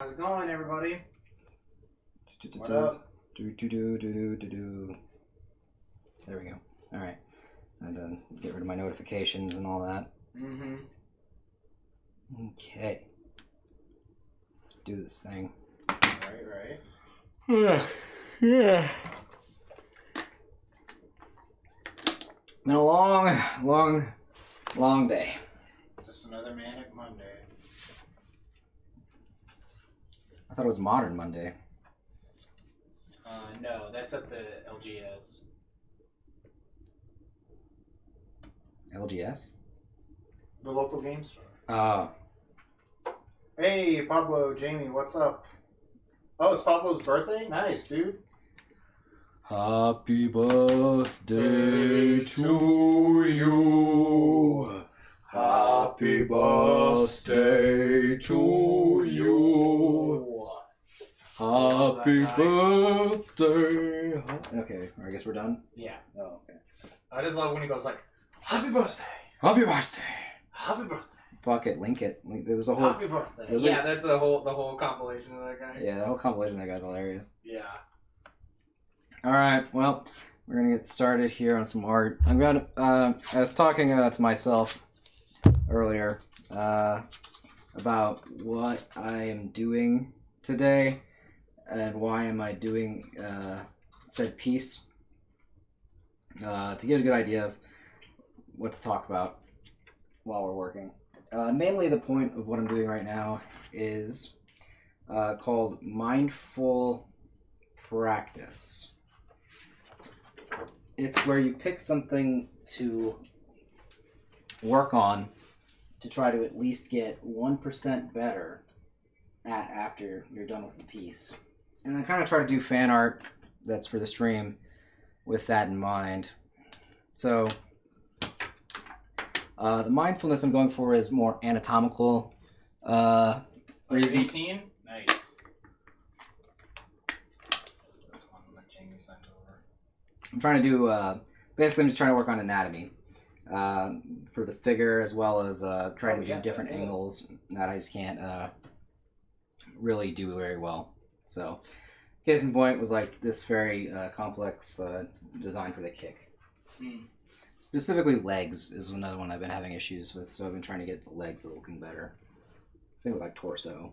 How's it going, everybody? What up? There we go. All right. And get rid of my notifications and all that. Mm-hmm. Okay. Let's do this thing. Right. Yeah. Been a long day. Just another manic Monday. I thought it was Modern Monday. No, that's at the LGS. LGS? The local game store. Oh. Hey, Pablo, Jamie, what's up? Oh, it's Pablo's birthday? Nice, dude. Happy birthday to you. Happy birthday to you. Happy birthday. Okay, I guess we're done. Yeah. Oh, okay. I just love when he goes like, "Happy birthday, Happy birthday. happy birthday, Fuck it, link it. There's a whole. happy birthday." There's Yeah, that's the whole compilation of that guy. Yeah, the whole compilation of that guy's hilarious. Yeah. All right, well, we're gonna get started here on some art. I'm gonna. I was talking to myself earlier about what I am doing today and why am I doing said piece to get a good idea of what to talk about while we're working. Mainly the point of what I'm doing right now is called mindful practice. It's where you pick something to work on to try to at least get 1% better at after you're done with the piece. And I kind of try to do fan art that's for the stream with that in mind. So the mindfulness I'm going for is more anatomical reasons. 18? Nice. This one that Jamie sent over. I'm trying to do, basically I'm just trying to work on anatomy for the figure, as well as trying to do different angles that I just can't really do very well. So, case in point was like this very complex design for the kick. Specifically legs is another one I've been having issues with, so I've been trying to get the legs looking better. Same with like torso.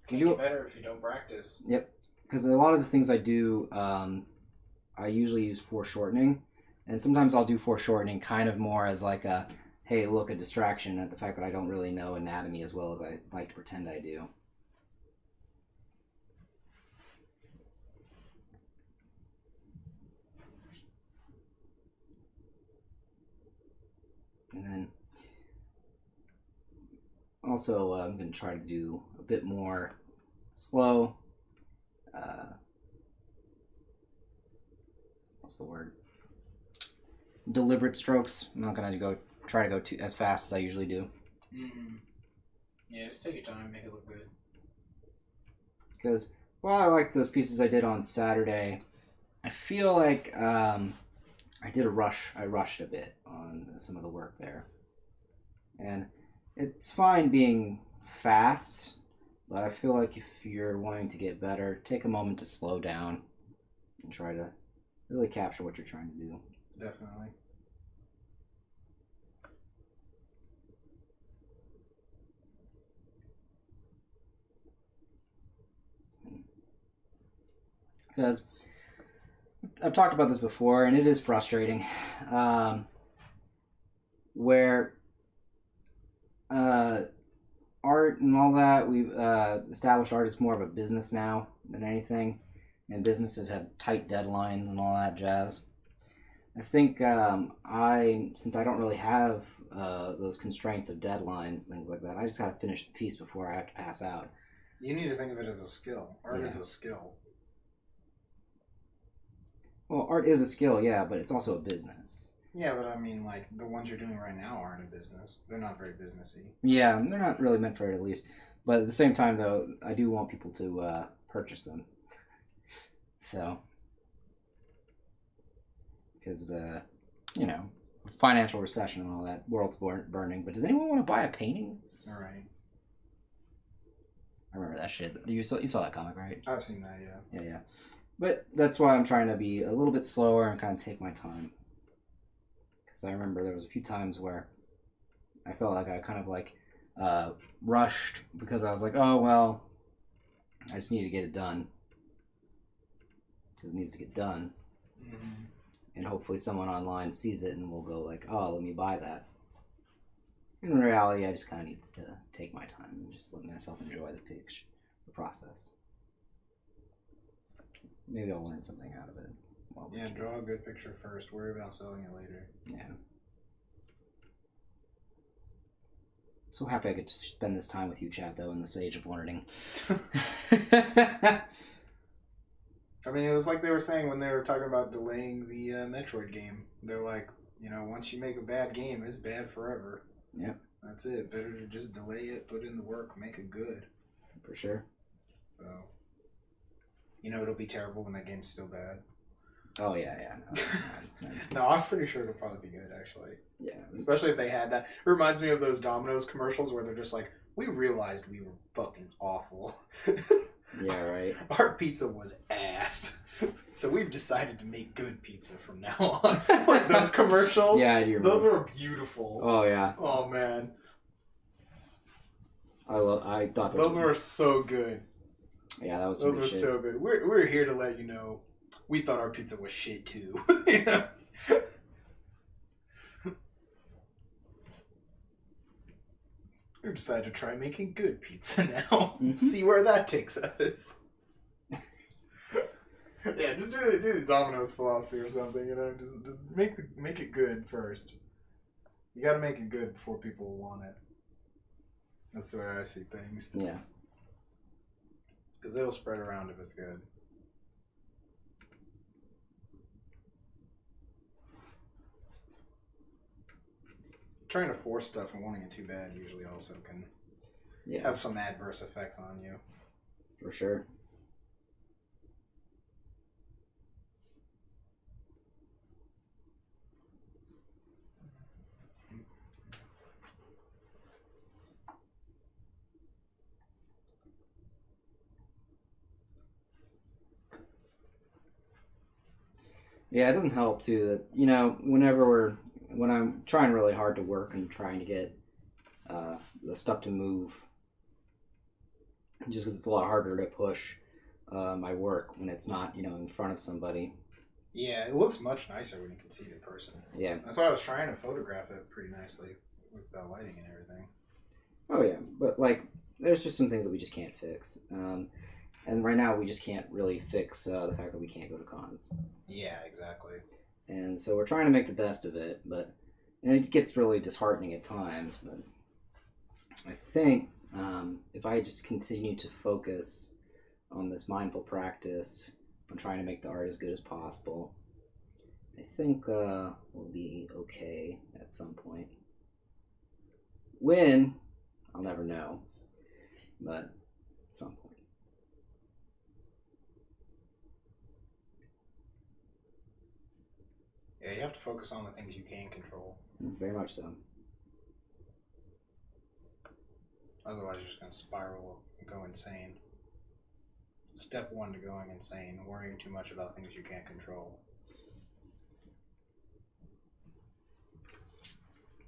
Can't get better if you don't practice. Yep. Because a lot of the things I do, I usually use foreshortening, and sometimes I'll do foreshortening kind of more as like a, hey, look, a distraction at the fact that I don't really know anatomy as well as I like to pretend I do. And then also I'm going to try to do a bit more slow, what's the word? Deliberate strokes. I'm not going to try to go too as fast as I usually do. Mm-hmm. Yeah, just take your time, make it look good. Because while I like those pieces I did on Saturday, I feel like I rushed a bit on some of the work there. And it's fine being fast, but I feel like if you're wanting to get better, take a moment to slow down and try to really capture what you're trying to do. Definitely. Because I've talked about this before, and it is frustrating, where art and all that, we've established art is more of a business now than anything, and businesses have tight deadlines and all that jazz. I think since I don't really have those constraints of deadlines, things like that, I just gotta finish the piece before I have to pass out. You need to think of it as a skill. Art is a skill. Well, art is a skill, yeah, but it's also a business. Yeah, but I mean, like, the ones you're doing right now aren't a business. They're not very businessy. Yeah, they're not really meant for it, at least. But at the same time, though, I do want people to purchase them. So, because, financial recession and all that, world's burning. But does anyone want to buy a painting? All right. I remember that shit. You saw that comic, right? I've seen that, yeah. Yeah. But that's why I'm trying to be a little bit slower and kind of take my time. Because I remember there was a few times where I felt like I kind of like rushed because I was like, oh, well, I just need to get it done. Because it needs to get done. Mm-hmm. And hopefully someone online sees it and will go like, oh, let me buy that. In reality, I just kind of need to take my time and just let myself enjoy the process. Maybe I'll learn something out of it. Yeah, draw a good picture first. Worry about selling it later. Yeah. So happy I get to spend this time with you, Chad, though, in this age of learning. I mean, it was like they were saying when they were talking about delaying the Metroid game. They're like, once you make a bad game, it's bad forever. Yep. That's it. Better to just delay it, put in the work, make it good. For sure. So, it'll be terrible when that game's still bad. Oh, yeah. No. No, I'm pretty sure it'll probably be good, actually. Yeah. Especially if they had that. It reminds me of those Domino's commercials where they're just like, we realized we were fucking awful. Yeah, right. Our pizza was ass. So we've decided to make good pizza from now on. Like those commercials. Yeah, I do remember. Those were beautiful. Oh, yeah. Oh, man. I thought those were so good. Yeah, that was those were shit. so good. We're here to let you know we thought our pizza was shit too. We decided to try making good pizza now. Mm-hmm. See where that takes us. Yeah, just do the Domino's philosophy or something. Just make it good first. You got to make it good before people will want it. That's the way I see things. Yeah. Because it'll spread around if it's good. Trying to force stuff and wanting it too bad usually also can have some adverse effects on you. For sure. Yeah, it doesn't help too that when I'm trying really hard to work and trying to get the stuff to move, just because it's a lot harder to push my work when it's not in front of somebody. Yeah, it looks much nicer when you can see it in person. Yeah, that's why I was trying to photograph it pretty nicely with the lighting and everything. Oh yeah, but there's just some things that we just can't fix. And right now, we just can't really fix the fact that we can't go to cons. Yeah, exactly. And so we're trying to make the best of it, but it gets really disheartening at times. But I think if I just continue to focus on this mindful practice, on trying to make the art as good as possible, I think we'll be okay at some point. When? I'll never know. But at some point. Yeah, you have to focus on the things you can control. Very much so. Otherwise, you're just going to spiral and go insane. Step 1 to going insane, worrying too much about things you can't control.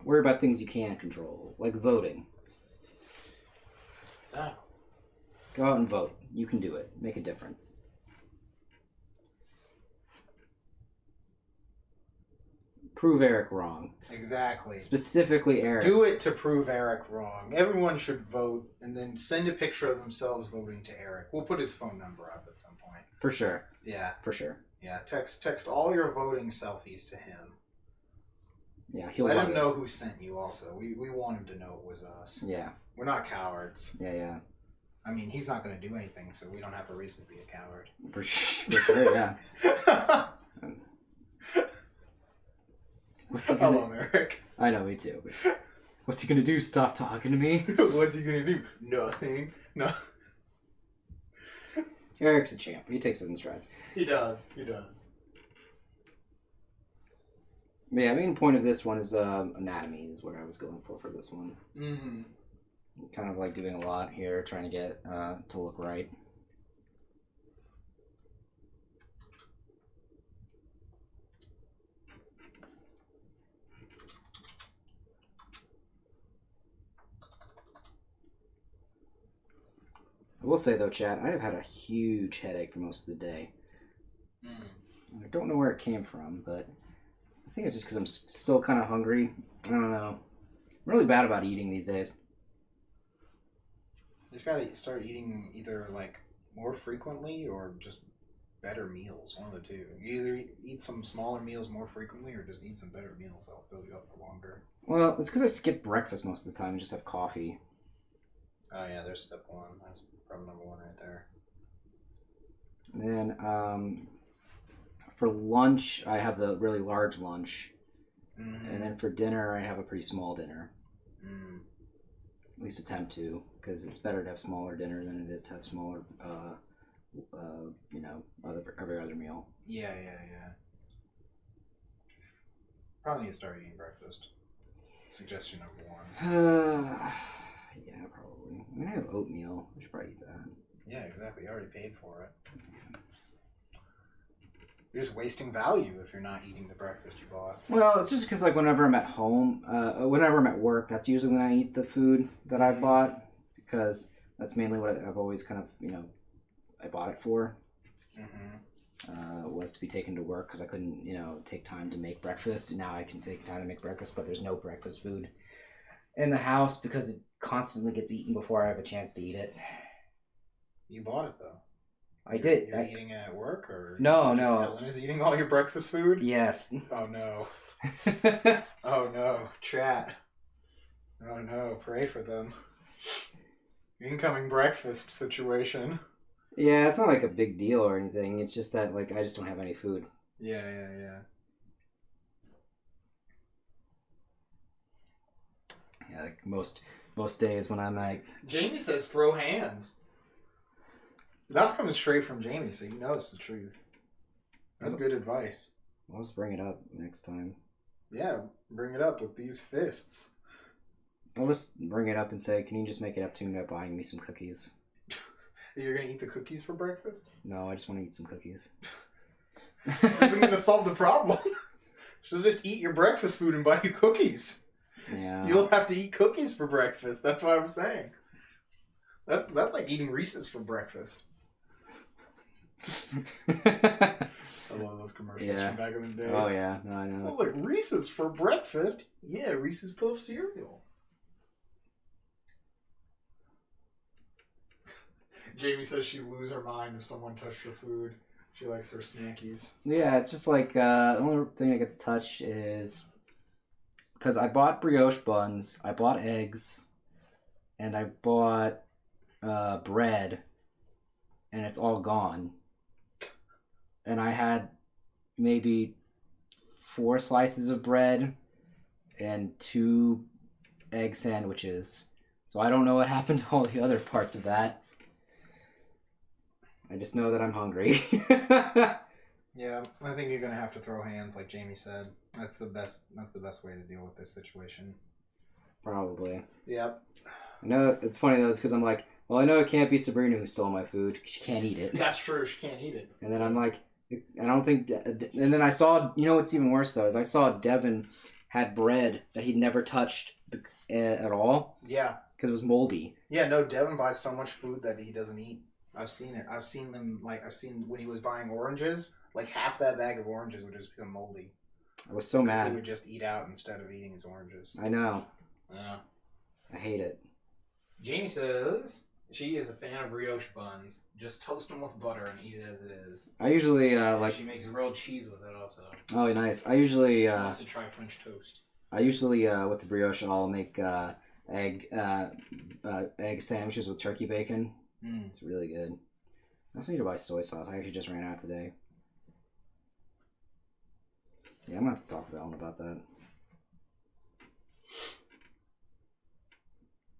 Worry about things you can't control, like voting. Exactly. Go out and vote. You can do it. Make a difference. Prove Eric wrong. Exactly. Specifically Eric. Do it to prove Eric wrong. Everyone should vote and then send a picture of themselves voting to Eric. We'll put his phone number up at some point. For sure. Yeah. For sure. Yeah. Text all your voting selfies to him. Yeah, he'll let him know who sent you also. We want him to know it was us. Yeah. We're not cowards. Yeah. I mean, he's not going to do anything, so we don't have a reason to be a coward. For sure, yeah. I love Eric. I know, me too. What's he gonna do? Stop talking to me? What's he gonna do? Nothing. No. Eric's a champ. He takes it in strides. He does. But yeah, main point of this one is anatomy is what I was going for this one. Mm-hmm. kind of like doing a lot here, trying to get to look right. I will say though, chat, I have had a huge headache for most of the day. I don't know where it came from, but I think it's just because I'm still kind of hungry. I don't know. I'm really bad about eating these days. You just gotta start eating either like more frequently or just better meals. One of the two. You either eat some smaller meals more frequently or just eat some better meals that'll fill you up for longer. Well, it's because I skip breakfast most of the time and just have coffee. Oh yeah, there's step one. That's probably number one right there. And then for lunch, I have the really large lunch. Mm-hmm. And then for dinner, I have a pretty small dinner. Mm. At least attempt to, because it's better to have smaller dinner than it is to have smaller, every other meal. Yeah. Probably need to start eating breakfast. Suggestion number one. Yeah, probably. I mean, I have oatmeal. I should probably eat that. Yeah, exactly. You already paid for it. You're just wasting value if you're not eating the breakfast you bought. Well, it's just because, like, whenever I'm at home, whenever I'm at work, that's usually when I eat the food that I bought, because that's mainly what I've always kind of, I bought it for. Was to be taken to work because I couldn't, take time to make breakfast. Now I can take time to make breakfast, but there's no breakfast food in the house because it constantly gets eaten before I have a chance to eat it. You bought it, though. I did. You're eating it at work, or no. Ellen is eating all your breakfast food? Yes. Oh no. Oh no, chat. Oh no, pray for them. Incoming breakfast situation. Yeah, it's not like a big deal or anything. It's just that I just don't have any food. Yeah. Yeah, like most days when I'm like. Jamie says throw hands. That's coming straight from Jamie, so you know it's the truth. That's good advice. I'll just bring it up next time. Yeah, bring it up with these fists. I'll just bring it up and say, can you just make it up to me by buying me some cookies? You're going to eat the cookies for breakfast? No, I just want to eat some cookies. This isn't going to solve the problem. So just eat your breakfast food and buy you cookies. Yeah. You'll have to eat cookies for breakfast. That's what I'm saying. That's like eating Reese's for breakfast. I love those commercials from back in the day. Oh yeah, no, I know. I was like, Reese's for breakfast? Yeah, Reese's Puff cereal. Jamie says she'd lose her mind if someone touched her food. She likes her snackies. Yeah, it's just like the only thing that gets touched is because I bought brioche buns, I bought eggs, and I bought bread, and it's all gone. And I had maybe 4 slices of bread and 2 egg sandwiches. So I don't know what happened to all the other parts of that. I just know that I'm hungry. Yeah, I think you're gonna have to throw hands, like Jamie said. That's the best way to deal with this situation. Probably. Yep. I know it's funny though, because I'm like, well, I know it can't be Sabrina who stole my food. She can't eat it. That's true. She can't eat it. And then I'm like, I don't think. And then I saw, what's even worse though is I saw Devin had bread that he'd never touched at all. Yeah. Because it was moldy. Yeah. No, Devin buys so much food that he doesn't eat. I've seen it. I've seen when he was buying oranges, like half that bag of oranges would just become moldy. I was so mad. He would just eat out instead of eating his oranges. I know. Yeah. I hate it. Jamie says she is a fan of brioche buns. Just toast them with butter and eat it as it is. I usually She makes grilled cheese with it also. Oh, nice. I usually She wants to try French toast. I usually with the brioche I'll make egg sandwiches with turkey bacon. It's really good. I also need to buy soy sauce. I actually just ran out today. Yeah, I'm gonna have to talk to Ellen about that.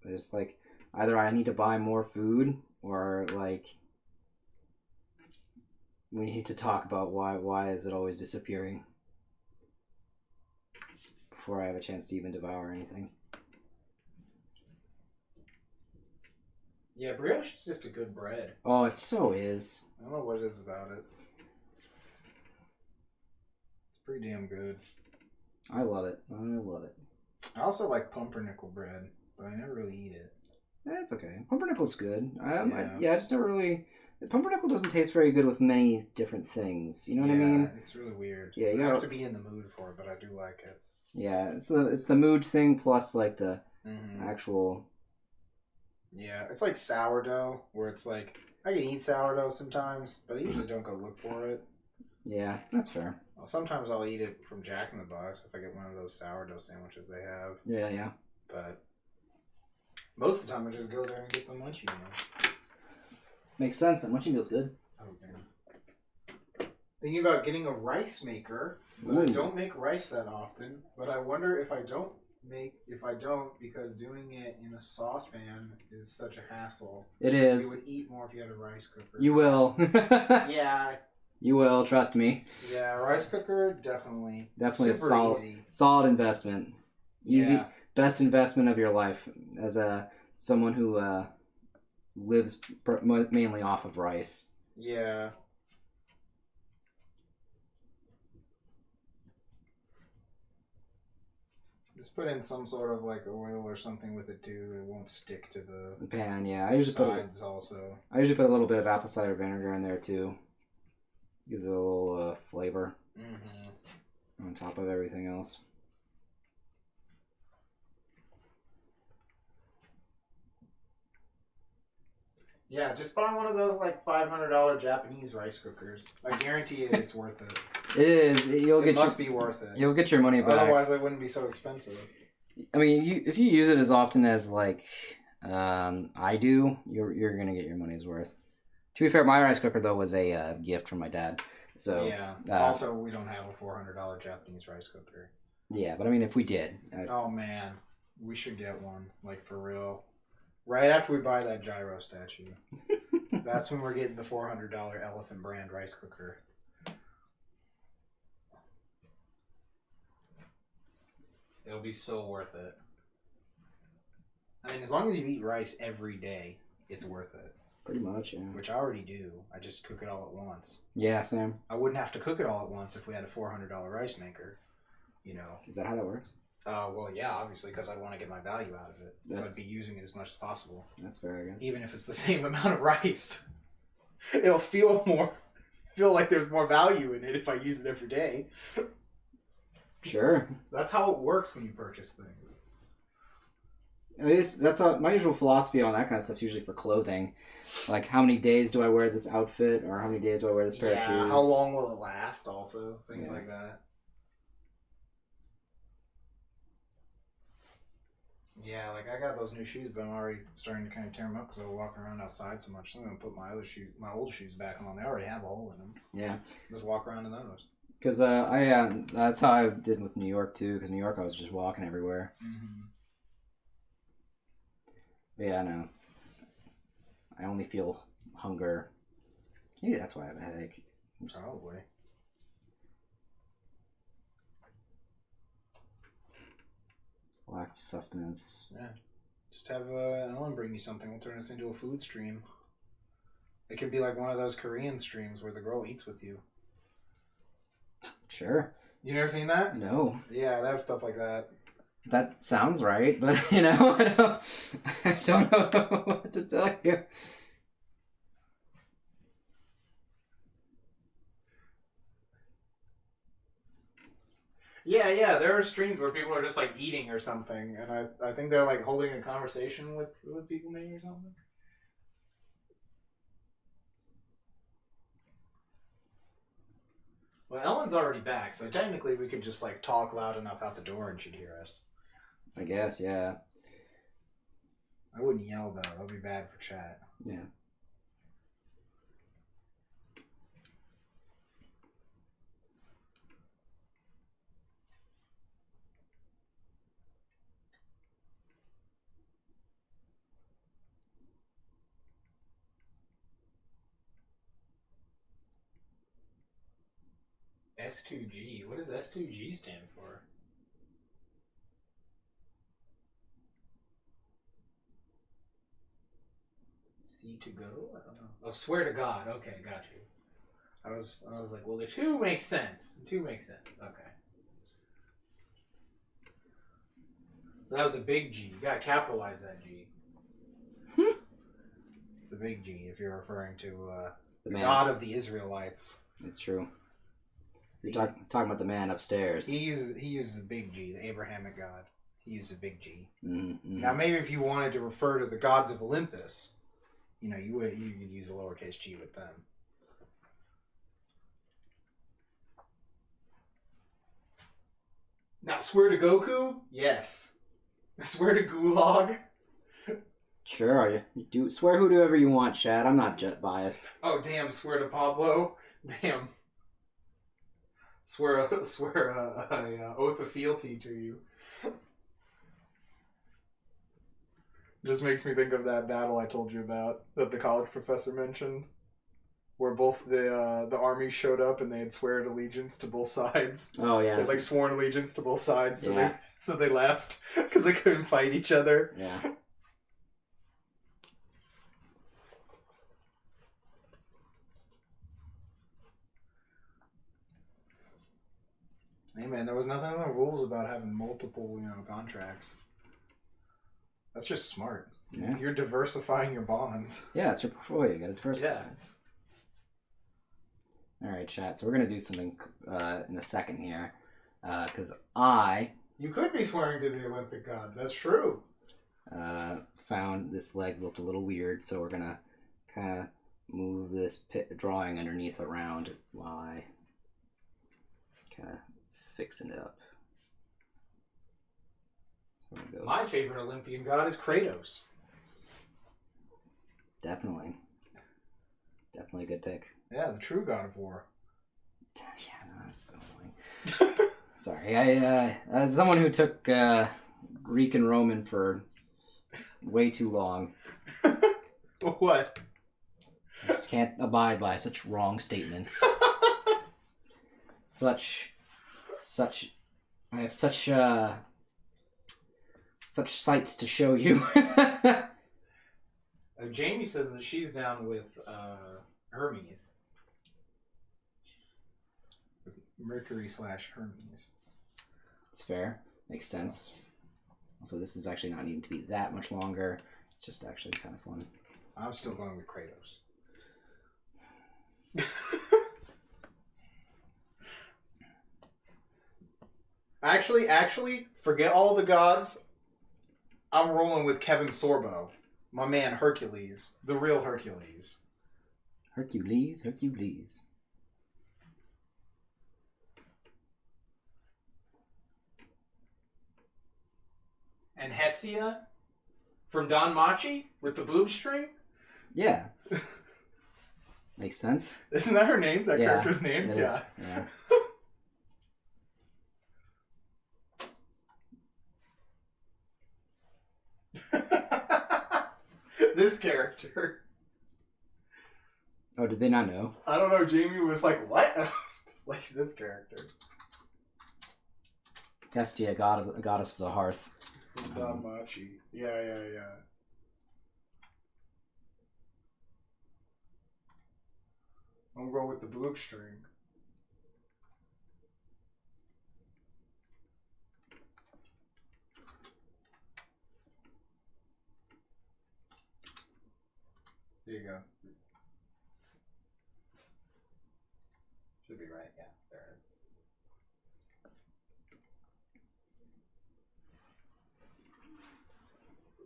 I just either I need to buy more food or we need to talk about why is it always disappearing before I have a chance to even devour anything. Yeah, brioche is just a good bread. Oh, it so is. I don't know what it is about it. It's pretty damn good. I love it. I love it. I also like pumpernickel bread, but I never really eat it. It's okay. Pumpernickel's good. I Yeah. just never really. Pumpernickel doesn't taste very good with many different things. You know what I mean? It's really weird. Yeah, you have gotta- to be in the mood for it, but I do like it. Yeah, it's the mood thing plus like the actual. Yeah, it's like sourdough, where it's like I can eat sourdough sometimes, but I usually don't go look for it. Yeah, that's fair. Well, sometimes I'll eat it from Jack in the Box if I get one of those sourdough sandwiches they have. Yeah. But most of the time, I just go there and get the munchie meal. Makes sense. That munchie meal's good. Oh man. Thinking about getting a rice maker, but I don't make rice that often. But I wonder if I don't because doing it in a saucepan is such a hassle. It You is. would eat more if you had a rice cooker. You will. Yeah. You will. Trust me. Yeah, rice cooker definitely. Definitely a Super easy. solid investment. Easy. Yeah. Best investment of your life as someone who lives mainly off of rice. Yeah. Just put in some sort of like oil or something with it too. It won't stick to the Pan, yeah. I usually sides also. I usually put a little bit of apple cider vinegar in there too. Gives it a little flavor on top of everything else. Yeah, just buy one of those like $500 Japanese rice cookers. I guarantee it's worth it. It is. It must be worth it. You'll get your money back. Otherwise, they wouldn't be so expensive. I mean, if you use it as often as like I do, you're gonna get your money's worth. To be fair, my rice cooker though was a gift from my dad. So yeah. Also, we don't have a $400 Japanese rice cooker. Yeah, but I mean, if we did. Oh man, we should get one. Like for real. Right after we buy that gyro statue. That's when we're getting the $400 Elephant brand rice cooker. It'll be so worth it. I mean, as long as you eat rice every day, it's worth it. Pretty much, yeah. Which I already do. I just cook it all at once. Yeah, same. I wouldn't have to cook it all at once if we had a $400 rice maker. You know. Is that how that works? Well, yeah, obviously, because I want to get my value out of it. So I'd be using it as much as possible. That's fair, I guess. Even if it's the same amount of rice. It'll feel like there's more value in it if I use it every day. Sure. That's how it works when you purchase things. At least that's my usual philosophy on that kind of stuff. Usually for clothing, like how many days do I wear this outfit, or how many days do I wear this pair of shoes? How long will it last? Also, things like that. Yeah, like I got those new shoes, but I'm already starting to kind of tear them up because I walk around outside so much. So I'm gonna put my old shoes back on. They already have a hole in them. Yeah, just walk around in those. Because that's how I did with New York too. Because New York, I was just walking everywhere. But yeah, no. I only feel hunger. Maybe that's why I have a headache. Probably. Lack of sustenance. Yeah. Just have Ellen bring you something. We'll turn this into a food stream. It could be like one of those Korean streams where the girl eats with you. Sure. You never seen that? No. Yeah, they have stuff like that. That sounds right, but I don't know what to tell you. Yeah, there are streams where people are just like eating or something, and I think they're like holding a conversation with people maybe or something. Well, Ellen's already back, so technically we could just like talk loud enough out the door and she'd hear us. I guess, yeah. I wouldn't yell though, that'd be bad for chat. Yeah. S2G? What does S2G stand for? C to go? I don't know. Oh, swear to God. Okay, got you. I was like, well, the 2 makes sense. The 2 makes sense. Okay. That was a big G. You gotta capitalize that G. It's a big G if you're referring to the God of the Israelites. It's true. You're talking about the man upstairs. He uses a big G, the Abrahamic God. He uses a big G. Mm-hmm. Now, maybe if you wanted to refer to the gods of Olympus, you could use a lowercase g with them. Now, swear to Goku? Yes. Swear to Gulag? Sure, you do swear whoever you want, Chad. I'm not biased. Oh, damn, swear to Pablo? Damn. Swear a oath of fealty to you. Just makes me think of that battle I told you about that the college professor mentioned, where both the armies showed up and they had sworn allegiance to both sides. Oh yeah, they sworn allegiance to both sides, so yeah. they left because they couldn't fight each other. Yeah. Hey man, there was nothing in the rules about having multiple, contracts. That's just smart. Yeah. You're diversifying your bonds. Yeah, it's your portfolio. You gotta diversify. Yeah. Alright, chat. So we're gonna do something in a second here. Because You could be swearing to the Olympic gods. That's true. Found this leg looked a little weird, so we're gonna kind of move this drawing underneath around while I kind of fixing it up. My favorite Olympian god is Kratos. Definitely a good pick. Yeah, the true god of war. Yeah, no, that's so annoying. Sorry, I as someone who took Greek and Roman for way too long. What? I just can't abide by such wrong statements. I have such sights to show you. Jamie says that she's down with Hermes. Mercury/Hermes. It's fair. Makes sense. Also, this is actually not needing to be that much longer. It's just actually kind of fun. I'm still going with Kratos. Actually, forget all the gods. I'm rolling with Kevin Sorbo. My man Hercules. The real Hercules. Hercules. And Hestia from Don Machi with the boob string? Yeah. Makes sense. Isn't that her name? That character's name? Yeah. This character. Oh, did they not know? I don't know. Jamie was like, what? Just like this character. Hestia, goddess of the hearth. Don Machi. Yeah. I'm going with the boob string. There you go. Should be right. Yeah, there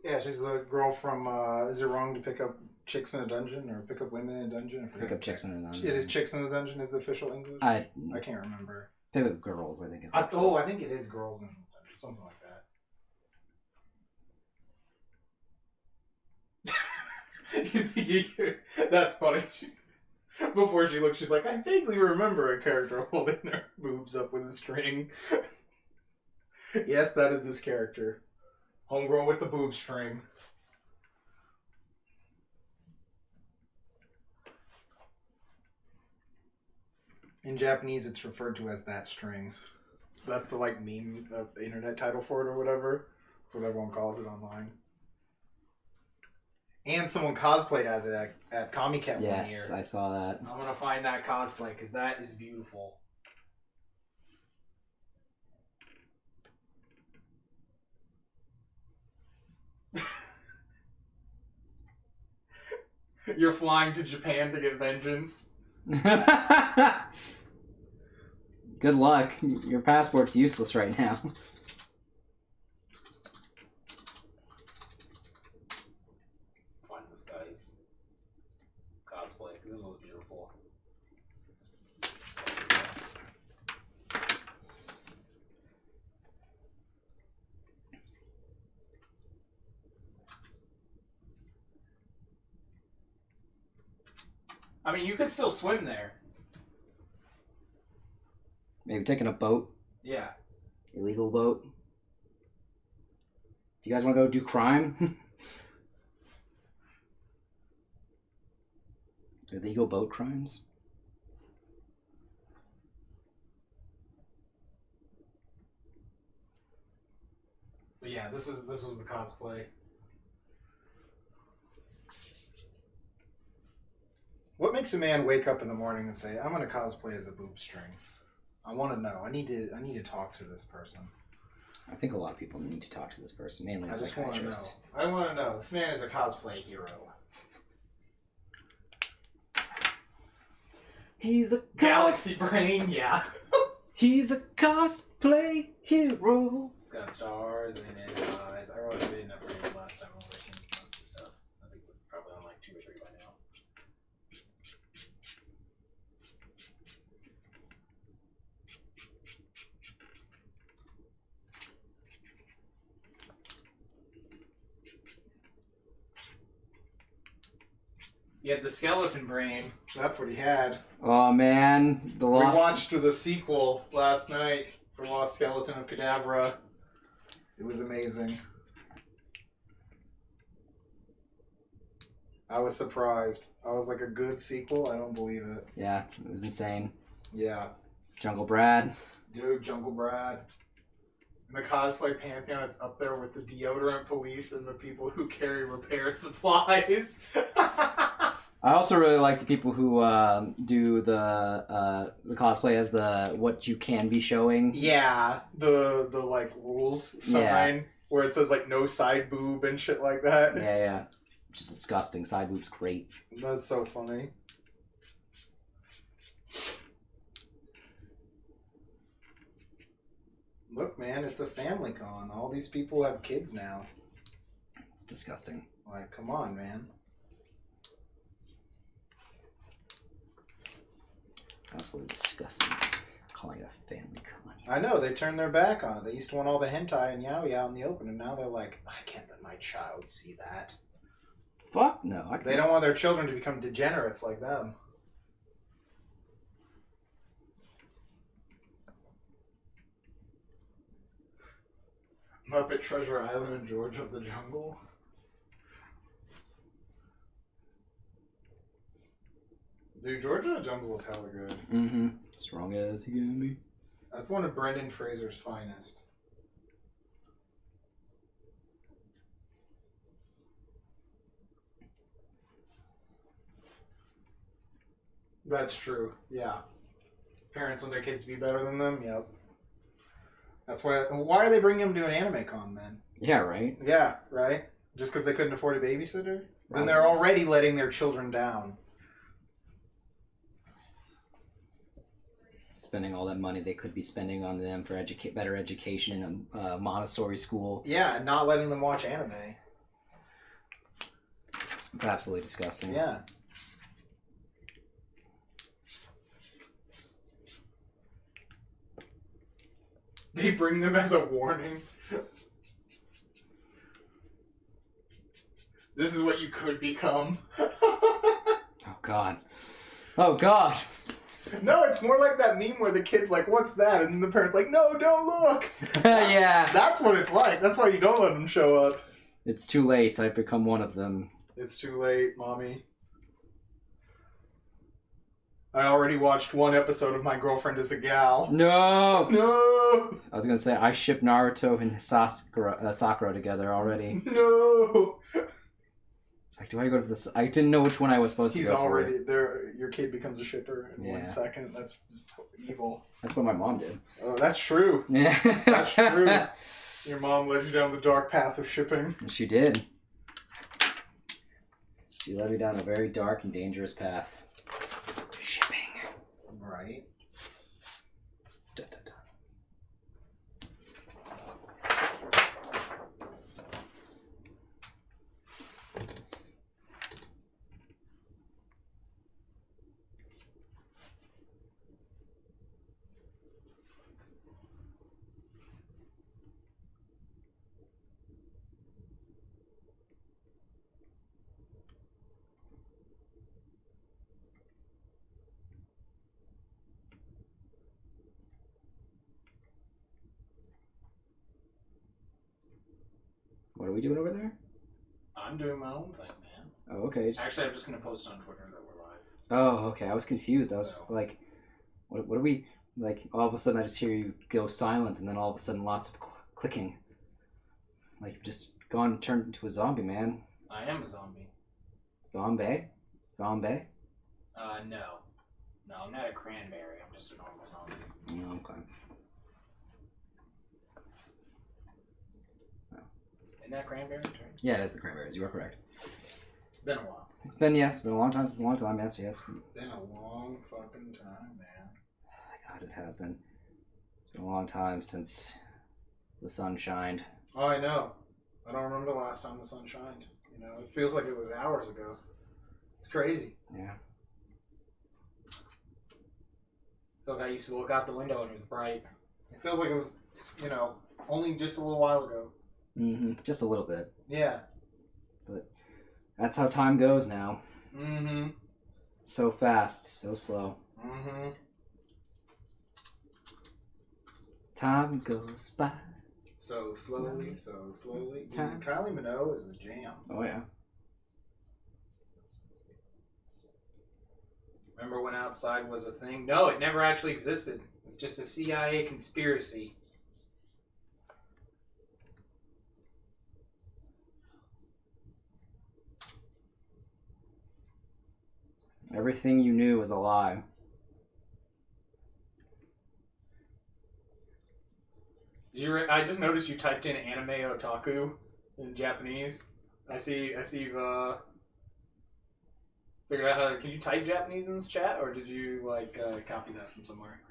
it is. Yeah, she's the girl from. Is it wrong to pick up chicks in a dungeon or pick up women in a dungeon? Pick up chicks in a dungeon. It is chicks in the dungeon. Is the official English? I can't remember. Pick up girls. I think is. I think it is girls in the dungeon, something like that. That's funny. Before she looks, she's like, I vaguely remember a character holding their boobs up with a string. Yes, that is this character. Homegirl with the boob string. In Japanese, it's referred to as that string. That's the meme of the internet title for it or whatever. That's what everyone calls it online. And someone cosplayed as it at Comic-Con 1 year. Yes, I saw that. I'm gonna find that cosplay because that is beautiful. You're flying to Japan to get vengeance. Good luck. Your passport's useless right now. Find this guy's cosplay. This was beautiful. I mean, you could still swim there. Maybe taking a boat. Yeah. Illegal boat. Do you guys want to go do crime? Illegal boat crimes? But yeah, this was the cosplay. What makes a man wake up in the morning and say, "I'm going to cosplay as a boob string"? I want to know. I need to talk to this person. I think a lot of people need to talk to this person, mainly a I just want to know. psychiatrist. I want to know. This man is a cosplay hero. He's a Galaxy brain, yeah. He's a cosplay hero. It's got stars in his eyes. I wrote it in up reading last time. I've seen most of the stuff. I think we're probably on like 2 or 3 by now. He had the skeleton brain. That's what he had. Oh man, the We lost. watched the sequel last night for Lost Skeleton of Cadavra. It was amazing. I was surprised. I was like, a good sequel? I don't believe it. Yeah, it was insane. Yeah. Jungle Brad. Dude, Jungle Brad. In the cosplay pantheon, it's up there with the deodorant police and the people who carry repair supplies. I also really like the people who do the cosplay as the what you can be showing. Yeah, the like rules sign where it says like no side boob and shit like that. Yeah. Which is disgusting. Side boob's great. That's so funny. Look, man, it's a family con. All these people have kids now. It's disgusting. Like, come on, man. Absolutely disgusting. Calling it a family con. I know, they turned their back on it. They used to want all the hentai and yaoi out in the open, and now they're like, I can't let my child see that. Fuck no. They don't want their children to become degenerates like them. Muppet Treasure Island and George of the Jungle. Dude, George of the Jungle is hella good. Mm-hmm. Strong as he can be. That's one of Brendan Fraser's finest. That's true, yeah. Parents want their kids to be better than them? Yep. That's why are they bringing them to an anime con then? Yeah, right? Yeah, right? Just because they couldn't afford a babysitter? Right. Then they're already letting their children down. Spending all that money they could be spending on them for better education in a Montessori school. Yeah, and not letting them watch anime. It's absolutely disgusting. Yeah. They bring them as a warning. This is what you could become. Oh, God. Oh, God. No, it's more like that meme where the kid's like, what's that? And then the parent's like, no, don't look. Yeah. That's what it's like. That's why you don't let them show up. It's too late. I've become one of them. It's too late, mommy. I already watched one episode of My Girlfriend is a Gal. No! No! I was going to say, I ship Naruto and Sakura together already. No! It's like, do I go to this? I didn't know which one I was supposed to go already there. Your kid becomes a shipper in 1 second. That's just evil. That's what my mom did. Oh, that's true. Yeah. That's true. Your mom led you down the dark path of shipping. She did. She led me down a very dark and dangerous path. Shipping. Right. Da, da, da. What are we doing over there? I'm doing my own thing, man. Oh, okay. Actually, I'm just going to post on Twitter that we're live. Oh, okay. I was confused. I was just like, what are we... Like, all of a sudden I just hear you go silent, and then all of a sudden lots of clicking. Like, you've just turned into a zombie, man. I am a zombie. Zombie? Zombie? No. No, I'm not a cranberry. I'm just a normal zombie. Oh, okay. Isn't that cranberry? Yeah, it is the cranberries. You are correct. Been a while. It's been a long time since a long time. Yes. It's been a long fucking time, man. God, it has been. It's been a long time since the sun shined. Oh, I know. I don't remember the last time the sun shined. You know, it feels like it was hours ago. It's crazy. Yeah. Look, I used to look out the window and it was bright. It feels like it was, you know, only just a little while ago. Mm-hmm. Just a little bit. Yeah. But that's how time goes now. Mm-hmm. So fast, so slow. Mm-hmm. Time goes by. So slowly, so slowly. Time. Kylie Minogue is the jam. Oh, yeah. Remember when outside was a thing? No, it never actually existed. It's just a CIA conspiracy. Everything you knew was a lie. I just noticed you typed in anime otaku in Japanese. I see you've figured out how to... Can you type Japanese in this chat, or did you, copy that from somewhere?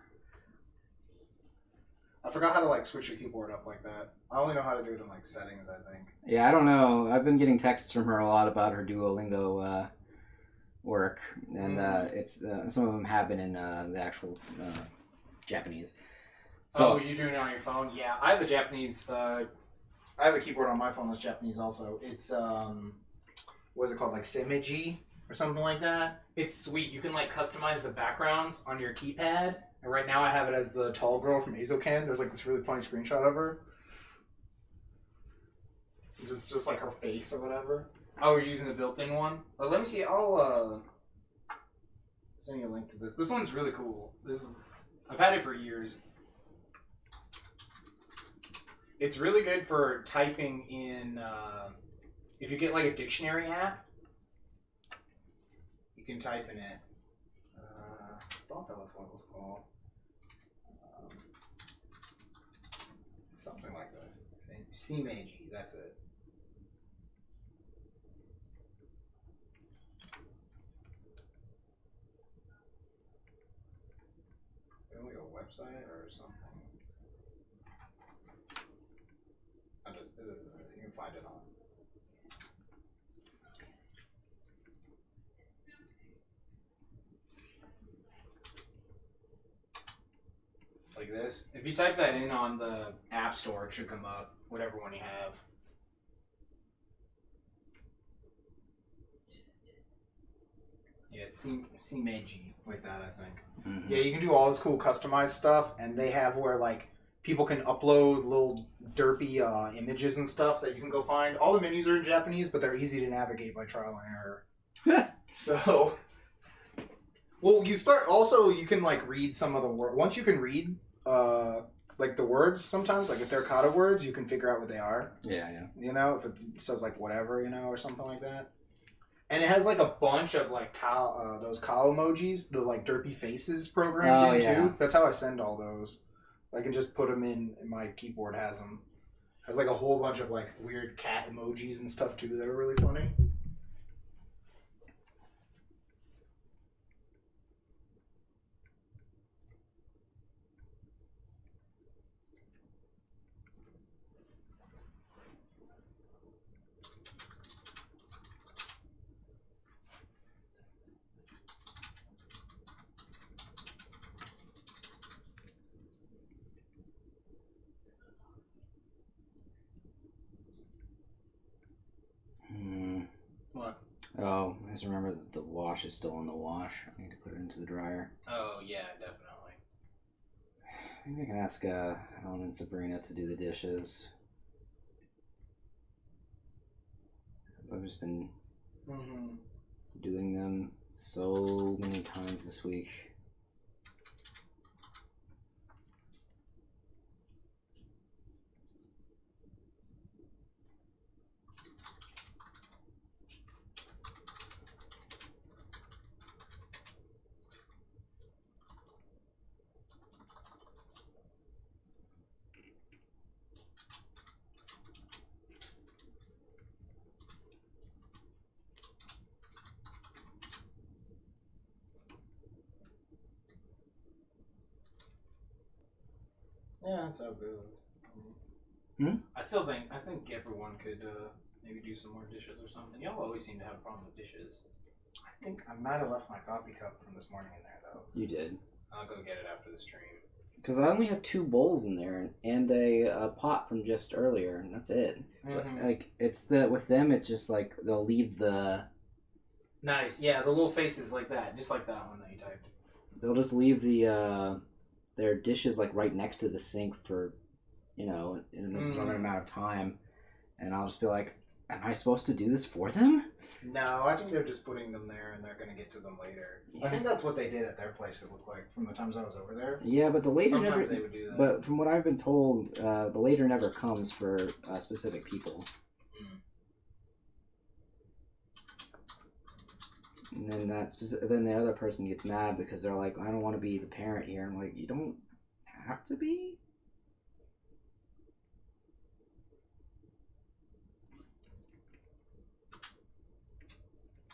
I forgot how to, switch your keyboard up like that. I only know how to do it in, settings, I think. Yeah, I don't know. I've been getting texts from her a lot about her Duolingo work, and it's some of them have been in the actual Japanese. So, you're doing it on your phone? Yeah, I have a Japanese... I have a keyboard on my phone that's Japanese also. It's, what is it called? Semeji? Or something like that. It's sweet. You can customize the backgrounds on your keypad. And right now I have it as the tall girl from Azoken. There's this really funny screenshot of her. Just her face or whatever. Oh, you're using the built-in one? Let me see. I'll send you a link to this. This one's really cool. I've had it for years. It's really good for typing in. If you get a dictionary app. You can type in it. I thought that was what it was called. Something like that. Semeji, that's it. Is it a website or something? You can find it on. Like this. If you type that in on the App Store, it should come up, whatever one you have. Yeah, Semeji, like that, I think. Mm-hmm. Yeah, you can do all this cool customized stuff, and they have where, people can upload little derpy images and stuff that you can go find. All the menus are in Japanese, but they're easy to navigate by trial and error. So... Well, you can, read some of the words. Once you can read... the words sometimes, if they're kata words, you can figure out what they are. Yeah. You know, if it says, whatever, or something like that. And it has like a bunch of like cow, those cow emojis, the like derpy faces programmed in too. That's how I send all those. I can just put them in. My keyboard has them. Has like a whole bunch of like weird cat emojis and stuff too that are really funny. What? Oh, I just remember that the wash is still in the wash. I need to put it into the dryer. Oh, yeah, definitely. Maybe I can ask Ellen and Sabrina to do the dishes. Because I've just been doing them so many times this week. Yeah, that's how it goes. I think everyone could maybe do some more dishes or something. Y'all always seem to have a problem with dishes. I think I might have left my coffee cup from this morning in there though. You did. I'll go get it after the stream. Because I only have 2 bowls in there and a pot from just earlier, and that's it. But, like it's with them, it's just like they'll leave the. Nice, yeah, the little faces like that, just like that one that you typed. They'll just leave the their dishes like right next to the sink for, in an absorbent amount of time, and I'll just be like, "Am I supposed to do this for them?" No, I think they're just putting them there, and they're gonna get to them later. Yeah. I think that's what they did at their place. It looked like from the times I was over there. Yeah, but the later sometimes they would do that. But from what I've been told, the later never comes for specific people. And then then the other person gets mad because they're like, "I don't want to be the parent here." I'm like, "You don't have to be."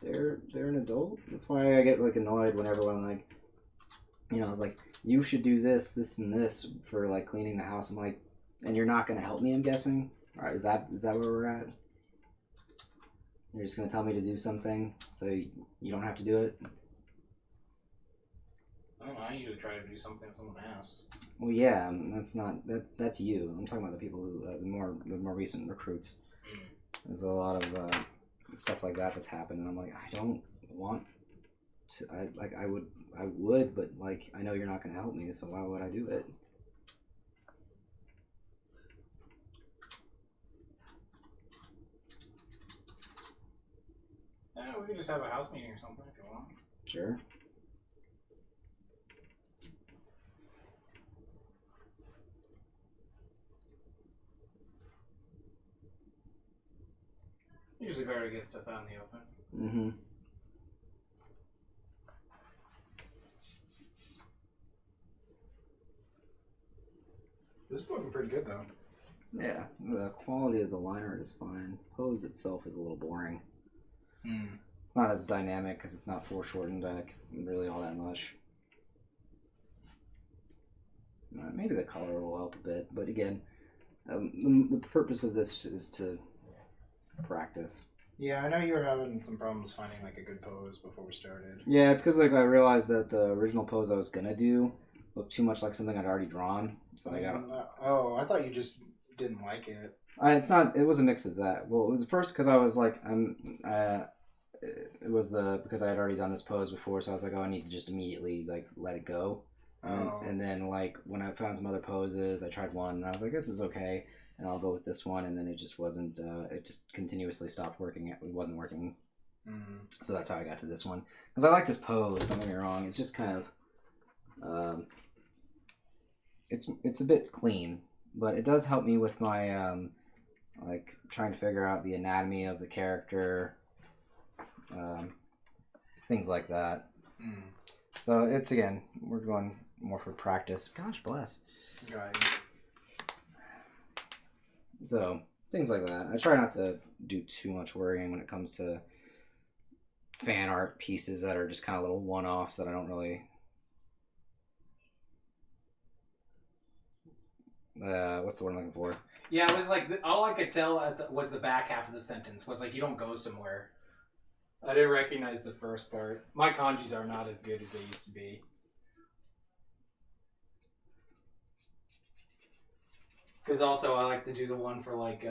They're an adult. That's why I get like annoyed when everyone like, it's like, "You should do this, and this for like cleaning the house." I'm like, "And you're not gonna help me?" I'm guessing. All right, is that where we're at? You're just gonna tell me to do something so you don't have to do it? I don't know. I usually try to do something if someone asks. Well, yeah, that's you. I'm talking about the people who the more recent recruits. There's a lot of stuff like that's happened, and I'm like, I don't want to. I would, but like I know you're not gonna help me, so why would I do it? Yeah, we could just have a house meeting or something if you want. Sure. Usually better to get stuff out in the open. Mm-hmm. This is looking pretty good though. Yeah, the quality of the line art is fine. Pose itself is a little boring. It's not as dynamic because it's not foreshortened really all that much. Maybe the color will help a bit, but again, the purpose of this is to practice. Yeah, I know you were having some problems finding like a good pose before we started. Yeah, it's because like I realized that the original pose I was gonna do looked too much like something I'd already drawn, so I got. I thought you just didn't like it. It's not. It was a mix of that. Well, it was first because I was like, it was because I had already done this pose before, so I was like, oh, I need to just immediately like let it go. And then like when I found some other poses, I tried one and I was like, this is okay, and I'll go with this one, and then it just wasn't. It just continuously stopped working. It wasn't working. So that's how I got to this one because I like this pose. Don't get me wrong. It's just kind of. It's a bit clean, but it does help me with my like trying to figure out the anatomy of the character. things like that. So it's, again, we're going more for practice. Gosh bless. Right. So things like that. I try not to do too much worrying when it comes to fan art pieces that are just kind of little one-offs that I don't really... what's the word I'm looking for? Yeah, it was like, all I could tell was the back half of the sentence. Was like, you don't go somewhere. I didn't recognize the first part. My kanjis are not as good as they used to be. Because also, I like to do the one for like,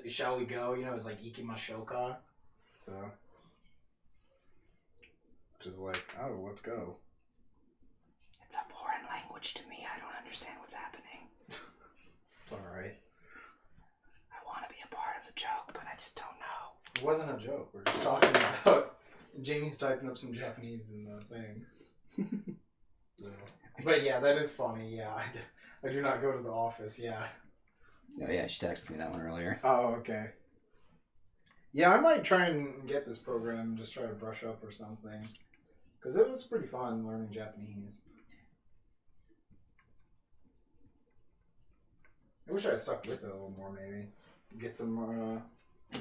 shall we go? You know, it's like ikimashoka. So, just like, oh, let's go. It's a foreign language to me. I don't understand what's happening. It's alright. I want to be a part of the joke, but I just don't know. It wasn't a joke. We're just talking about... Jamie's typing up some Japanese in the thing. So. But yeah, that is funny. Yeah, I do not go to the office. Yeah. Oh yeah, she texted me that one earlier. Oh, okay. Yeah, I might try and get this program and just try to brush up or something. Because it was pretty fun learning Japanese. I wish I had stuck with it a little more, maybe. Get some,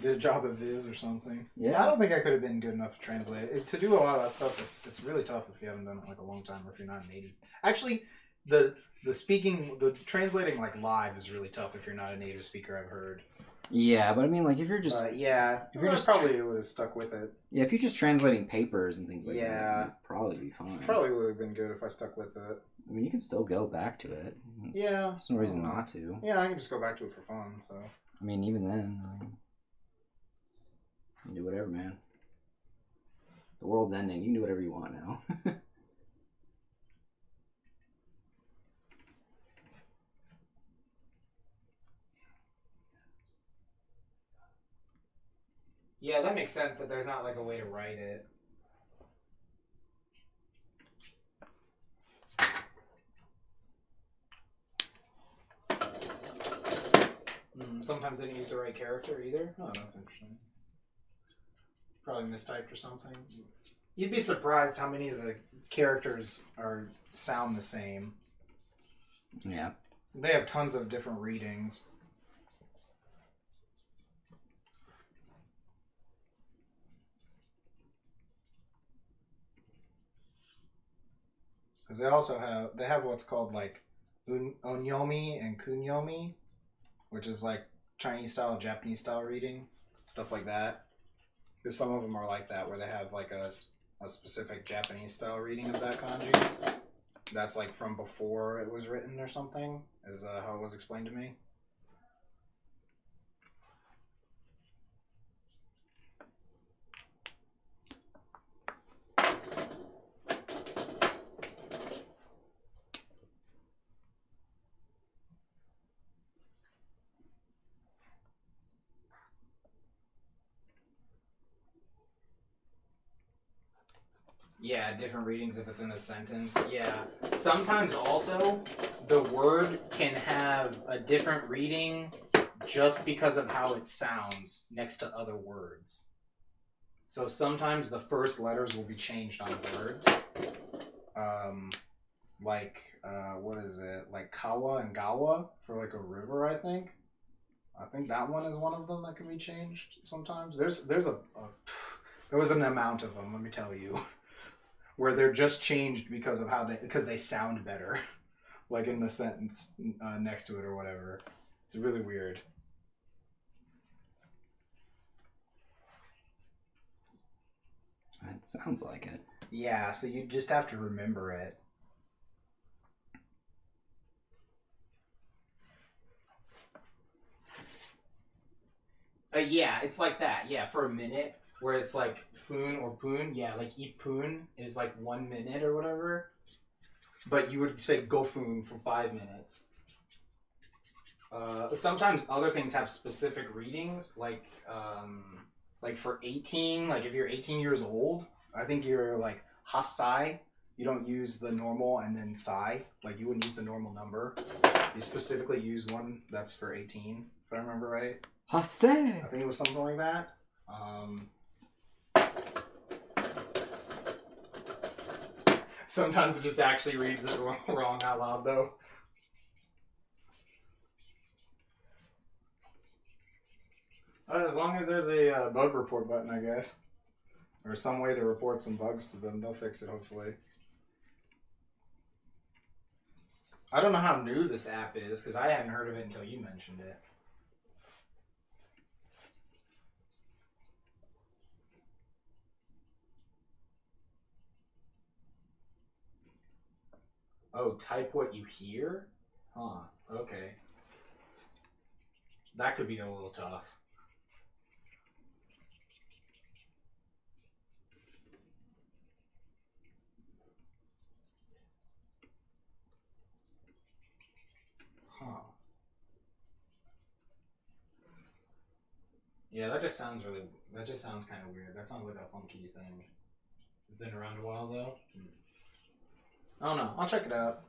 get a job at VIS or something. Yeah. I don't think I could have been good enough to translate it. To do a lot of that stuff, it's really tough if you haven't done it like a long time or if you're not a native. Actually, the translating like live is really tough if you're not a native speaker, I've heard. Yeah, but I mean, like, if you're just... if you're just probably would have stuck with it. Yeah, if you're just translating papers and things like that, Yeah. you'd probably be fine. Probably would have been good if I stuck with it. I mean, you can still go back to it. Yeah. There's no reason not to. Yeah, I can just go back to it for fun, so... I mean, even then, you can do whatever, man. The world's ending. You can do whatever you want now. Yeah, that makes sense that there's not like a way to write it. Sometimes they didn't use the right character either. Oh, that's interesting. Probably mistyped or something. You'd be surprised how many of the characters sound the same. Yeah. They have tons of different readings. Because they have what's called like onyomi and kunyomi, which is like Chinese style, Japanese style reading, stuff like that. Because some of them are like that, where they have like a specific Japanese style reading of that kanji. That's like from before it was written or something, is how it was explained to me. Yeah, different readings if it's in a sentence. Yeah. Sometimes also the word can have a different reading just because of how it sounds next to other words. So sometimes the first letters will be changed on words. What is it? Like kawa and gawa for like a river, I think. I think that one is one of them that can be changed sometimes. There was an amount of them, let me tell you. Where they're just changed because of because they sound better, like in the sentence next to it or whatever. It's really weird. It sounds like it. Yeah, so you just have to remember it. Yeah, it's like that. Yeah, for a minute. Where it's like Foon or Poon, yeah, like Ippoon is like 1 minute or whatever. But you would say Gofoon for 5 minutes. Sometimes other things have specific readings, like for 18, like if you're 18 years old, I think you're like Hasai. You don't use the normal and then Sai. Like you wouldn't use the normal number. You specifically use one that's for 18, if I remember right. Hasei! I think it was something like that. Sometimes it just actually reads it wrong out loud, though. As long as there's a bug report button, I guess. Or some way to report some bugs to them, they'll fix it, hopefully. I don't know how new this app is, because I hadn't heard of it until you mentioned it. Oh, type what you hear? Huh, okay. That could be a little tough. Huh. Yeah, that just sounds kind of weird. That sounds like a funky thing. It's been around a while, though. I don't know. I'll check it out.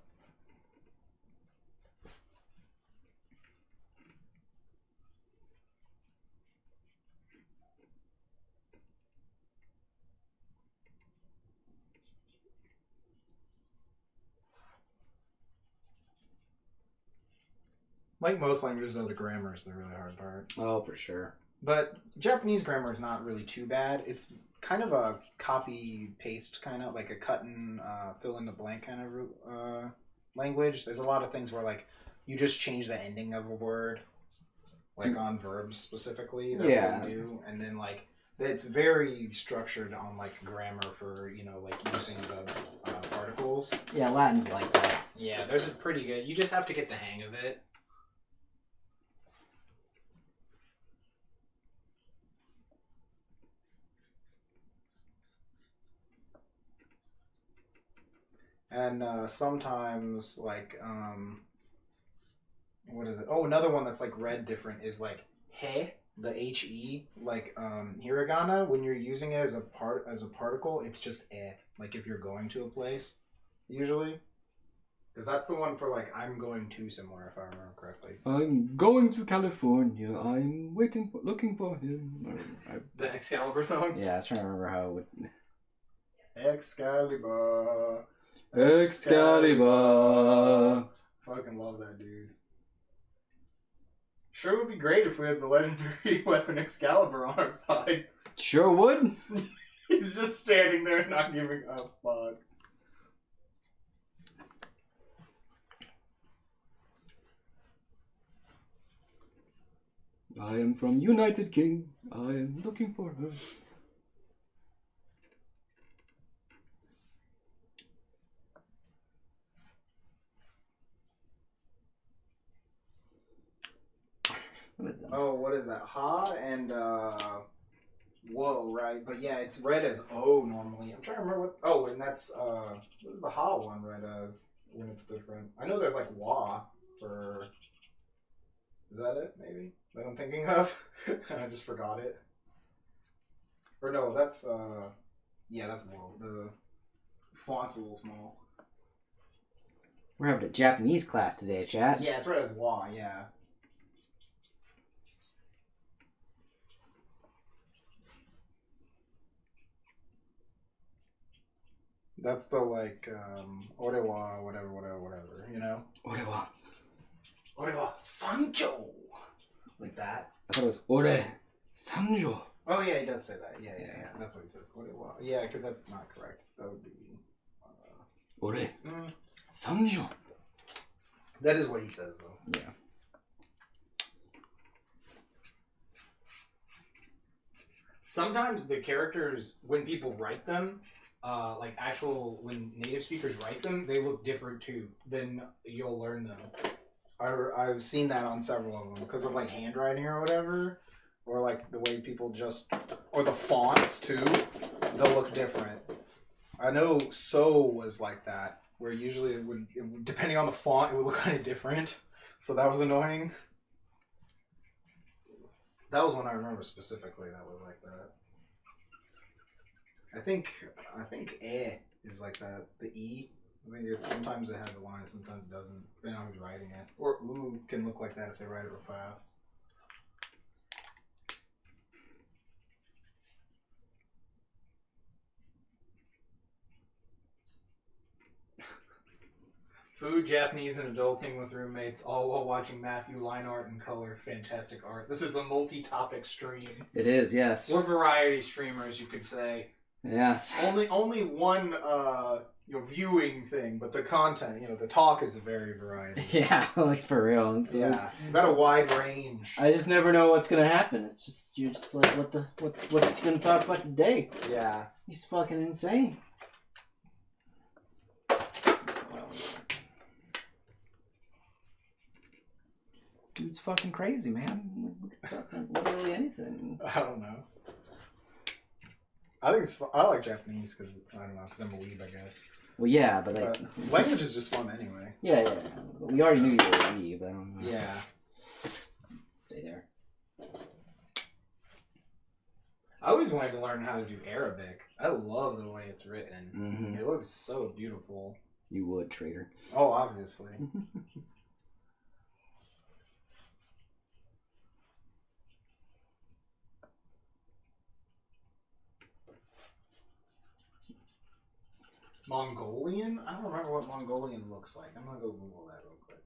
Like most languages, though, the grammar is the really hard part. Oh, for sure. But Japanese grammar is not really too bad. It's kind of a copy-paste kind of, like a cut and fill-in-the-blank kind of language. There's a lot of things where, like, you just change the ending of a word, like on verbs specifically. That's what you do. And then, like, it's very structured on, like, grammar for, you know, like, using the particles. Yeah, Latin's like that. Yeah, there's a pretty good... You just have to get the hang of it. And sometimes, like, what is it? Oh, another one that's, like, read different is, like, he, the H-E, like, hiragana, when you're using it as a particle, it's just eh, like, if you're going to a place, usually. Because that's the one for, like, I'm going to somewhere, if I remember correctly. I'm going to California. I'm looking for him. The Excalibur song? Yeah, I was trying to remember how it would... Excalibur. Excalibur. Fucking love that dude. Sure would be great if we had the legendary weapon Excalibur on our side. Sure would. He's just standing there not giving a fuck. I am from United King. I am looking for her. Oh, what is that? Ha and whoa, right? But yeah, it's read as O normally. I'm trying to remember what. Oh, and that's what is the ha one read as when it's different? I know there's like wa for. Is that it? Maybe that I'm thinking of. I just forgot it. Or no, that's yeah, that's whoa. The font's a little small. We're having a Japanese class today, chat. Yeah, it's read as wa. Yeah. That's the like orewa, whatever, you know? Orewa Sancho! Like that. I thought it was Ore Sanjo. Oh yeah, he does say that. Yeah. That's what he says. Orewa. Yeah, because that's not correct. That would be... Ore Sanjo. That is what he says, though. Yeah. Sometimes the characters, when people write them, when native speakers write them, they look different too. Then you'll learn them. I've seen that on several of them because of like handwriting or whatever, or like the way people or the fonts too. They'll look different. I know So was like that, where usually it would depending on the font, it would look kind of different. So that was annoying. That was one I remember specifically. That was like that. I think eh is like that. The E. I think sometimes it has a line, sometimes it doesn't. Depending on who's writing it. Or ooh can look like that if they write it real fast. . Food, Japanese, and adulting with roommates, all while watching Matthew line art and color. Fantastic art. This is a multi-topic stream. It is, yes. We're variety streamers, you could say. Yes. Only one viewing thing, but the content, the talk is a very variety. Yeah, like for real. And so Yeah, got a wide range. I just never know what's gonna happen. It's just you're just like, what's gonna talk about today? Yeah. He's fucking insane. Dude's fucking crazy, man. Literally anything. I don't know. I think it's fun. I like Japanese because I'm a weeb, I guess. Well, yeah, but like language is just fun anyway. Yeah. But we already knew you were a weeb. I don't know. Yeah. Stay there. I always wanted to learn how to do Arabic. I love the way it's written. Mm-hmm. It looks so beautiful. You would, traitor. Oh, obviously. Mongolian? I don't remember what Mongolian looks like. I'm gonna go Google that real quick.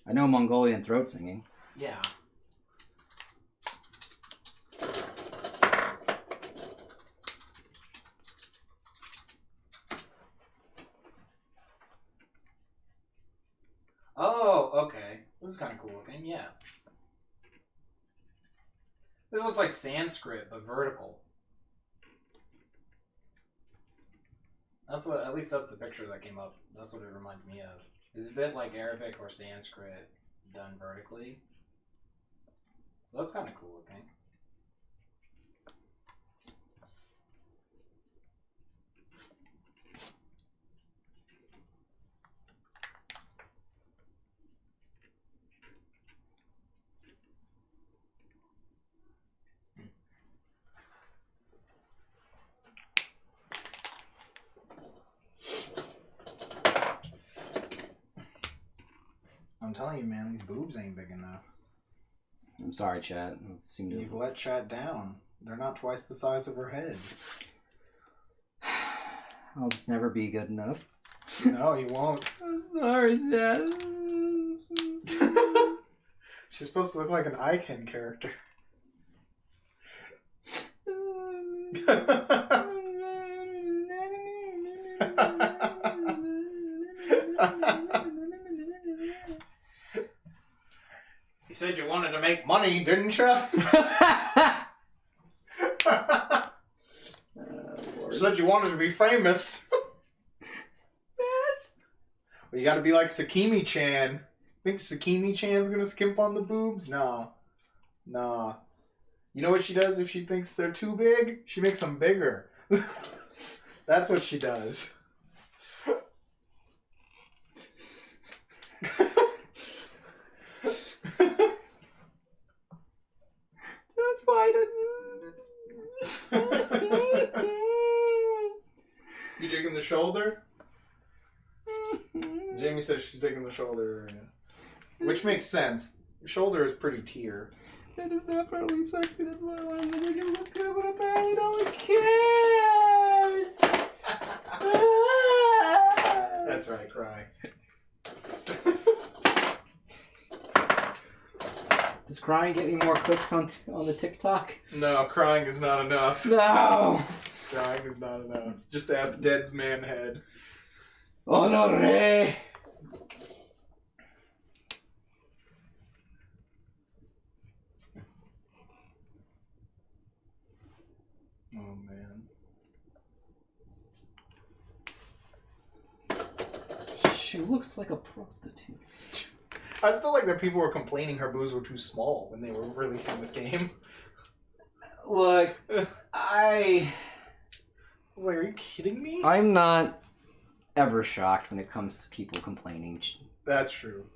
I know Mongolian throat singing. Yeah. Oh, okay. This is kind of cool looking, yeah. This looks like Sanskrit, but vertical. That's what, at least that's the picture that came up. That's what it reminds me of. It's a bit like Arabic or Sanskrit done vertically. So that's kind of cool looking. I'm telling you, man, these boobs ain't big enough. I'm sorry, chat. You've let chat down. They're not twice the size of her head. I'll just never be good enough. No, you won't. I'm sorry, chat. She's supposed to look like an Icon character. You said you wanted to make money, didn't you? You said you wanted to be famous. Yes. Well, you gotta be like Sakimi-chan. Think Sakimi-chan's gonna skimp on the boobs? No. Nah. You know what she does if she thinks they're too big? She makes them bigger. That's what she does. That's fine. You digging the shoulder? Jamie says she's digging the shoulder area. Which makes sense. Your shoulder is pretty tier. It is definitely sexy. That's why I wanted to make it look good, but apparently no one cares. That's right, cry. Does crying get any more clicks on the TikTok? No, crying is not enough. No. Crying is not enough. Just ask Dead's man head. Oh no, Ray. Oh man. She looks like a prostitute. I still like that people were complaining her boobs were too small when they were releasing this game. Look, I was like, are you kidding me? I'm not ever shocked when it comes to people complaining. That's true.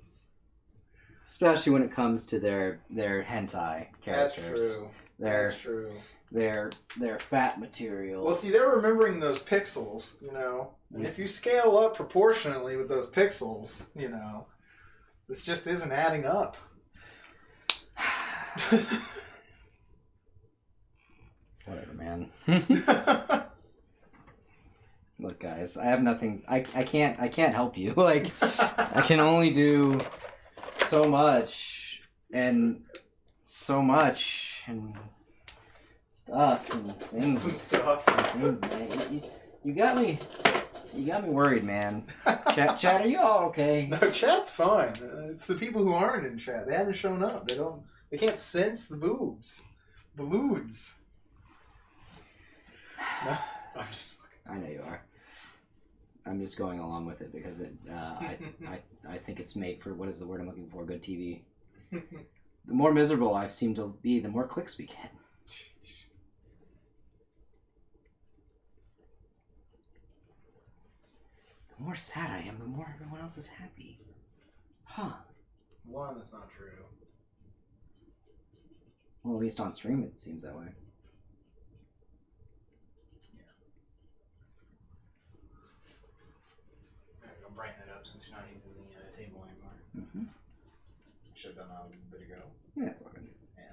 Especially when it comes to their hentai characters. That's true. That's true. Their fat material. Well, see, they're remembering those pixels, you know. And if you scale up proportionately with those pixels, you know, this just isn't adding up. Whatever, man. Look, guys, I have nothing. I can't help you. Like, I can only do so much and stuff and things. Some stuff. And things, man. You got me. You got me worried, man. Chat, are you all okay? No, chat's fine. It's the people who aren't in chat. They haven't shown up. They can't sense the boobs, the lewds. No, I'm just. I know you are. I'm just going along with it because I think it's made for, what is the word I'm looking for? Good TV. The more miserable I seem to be, the more clicks we get. The more sad I am, the more everyone else is happy. Huh. One, that's not true. Well, at least on stream it seems that way. I'll brighten it up since you're not using the table anymore. Mm-hmm. Should have done that a bit ago. Yeah, it's all good. Yeah.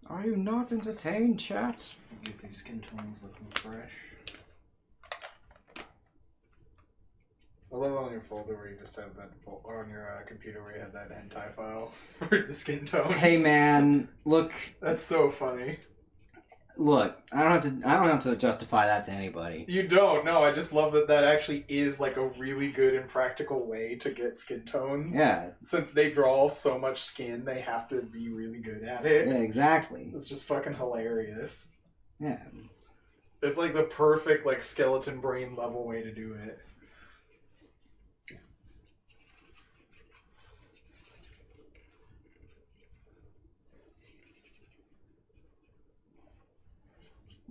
Are you not entertained, chat? Get these skin tones looking fresh. I love on your folder where you just have that, or on your computer where you have that hentai file for the skin tones. Hey man, look, That's so funny. I don't have to justify that to anybody. You don't, no, I just love that that actually is like a really good and practical way to get skin tones. Yeah. Since they draw so much skin, they have to be really good at it. Yeah, exactly. It's just fucking hilarious. Yeah. It's like the perfect like skeleton brain level way to do it.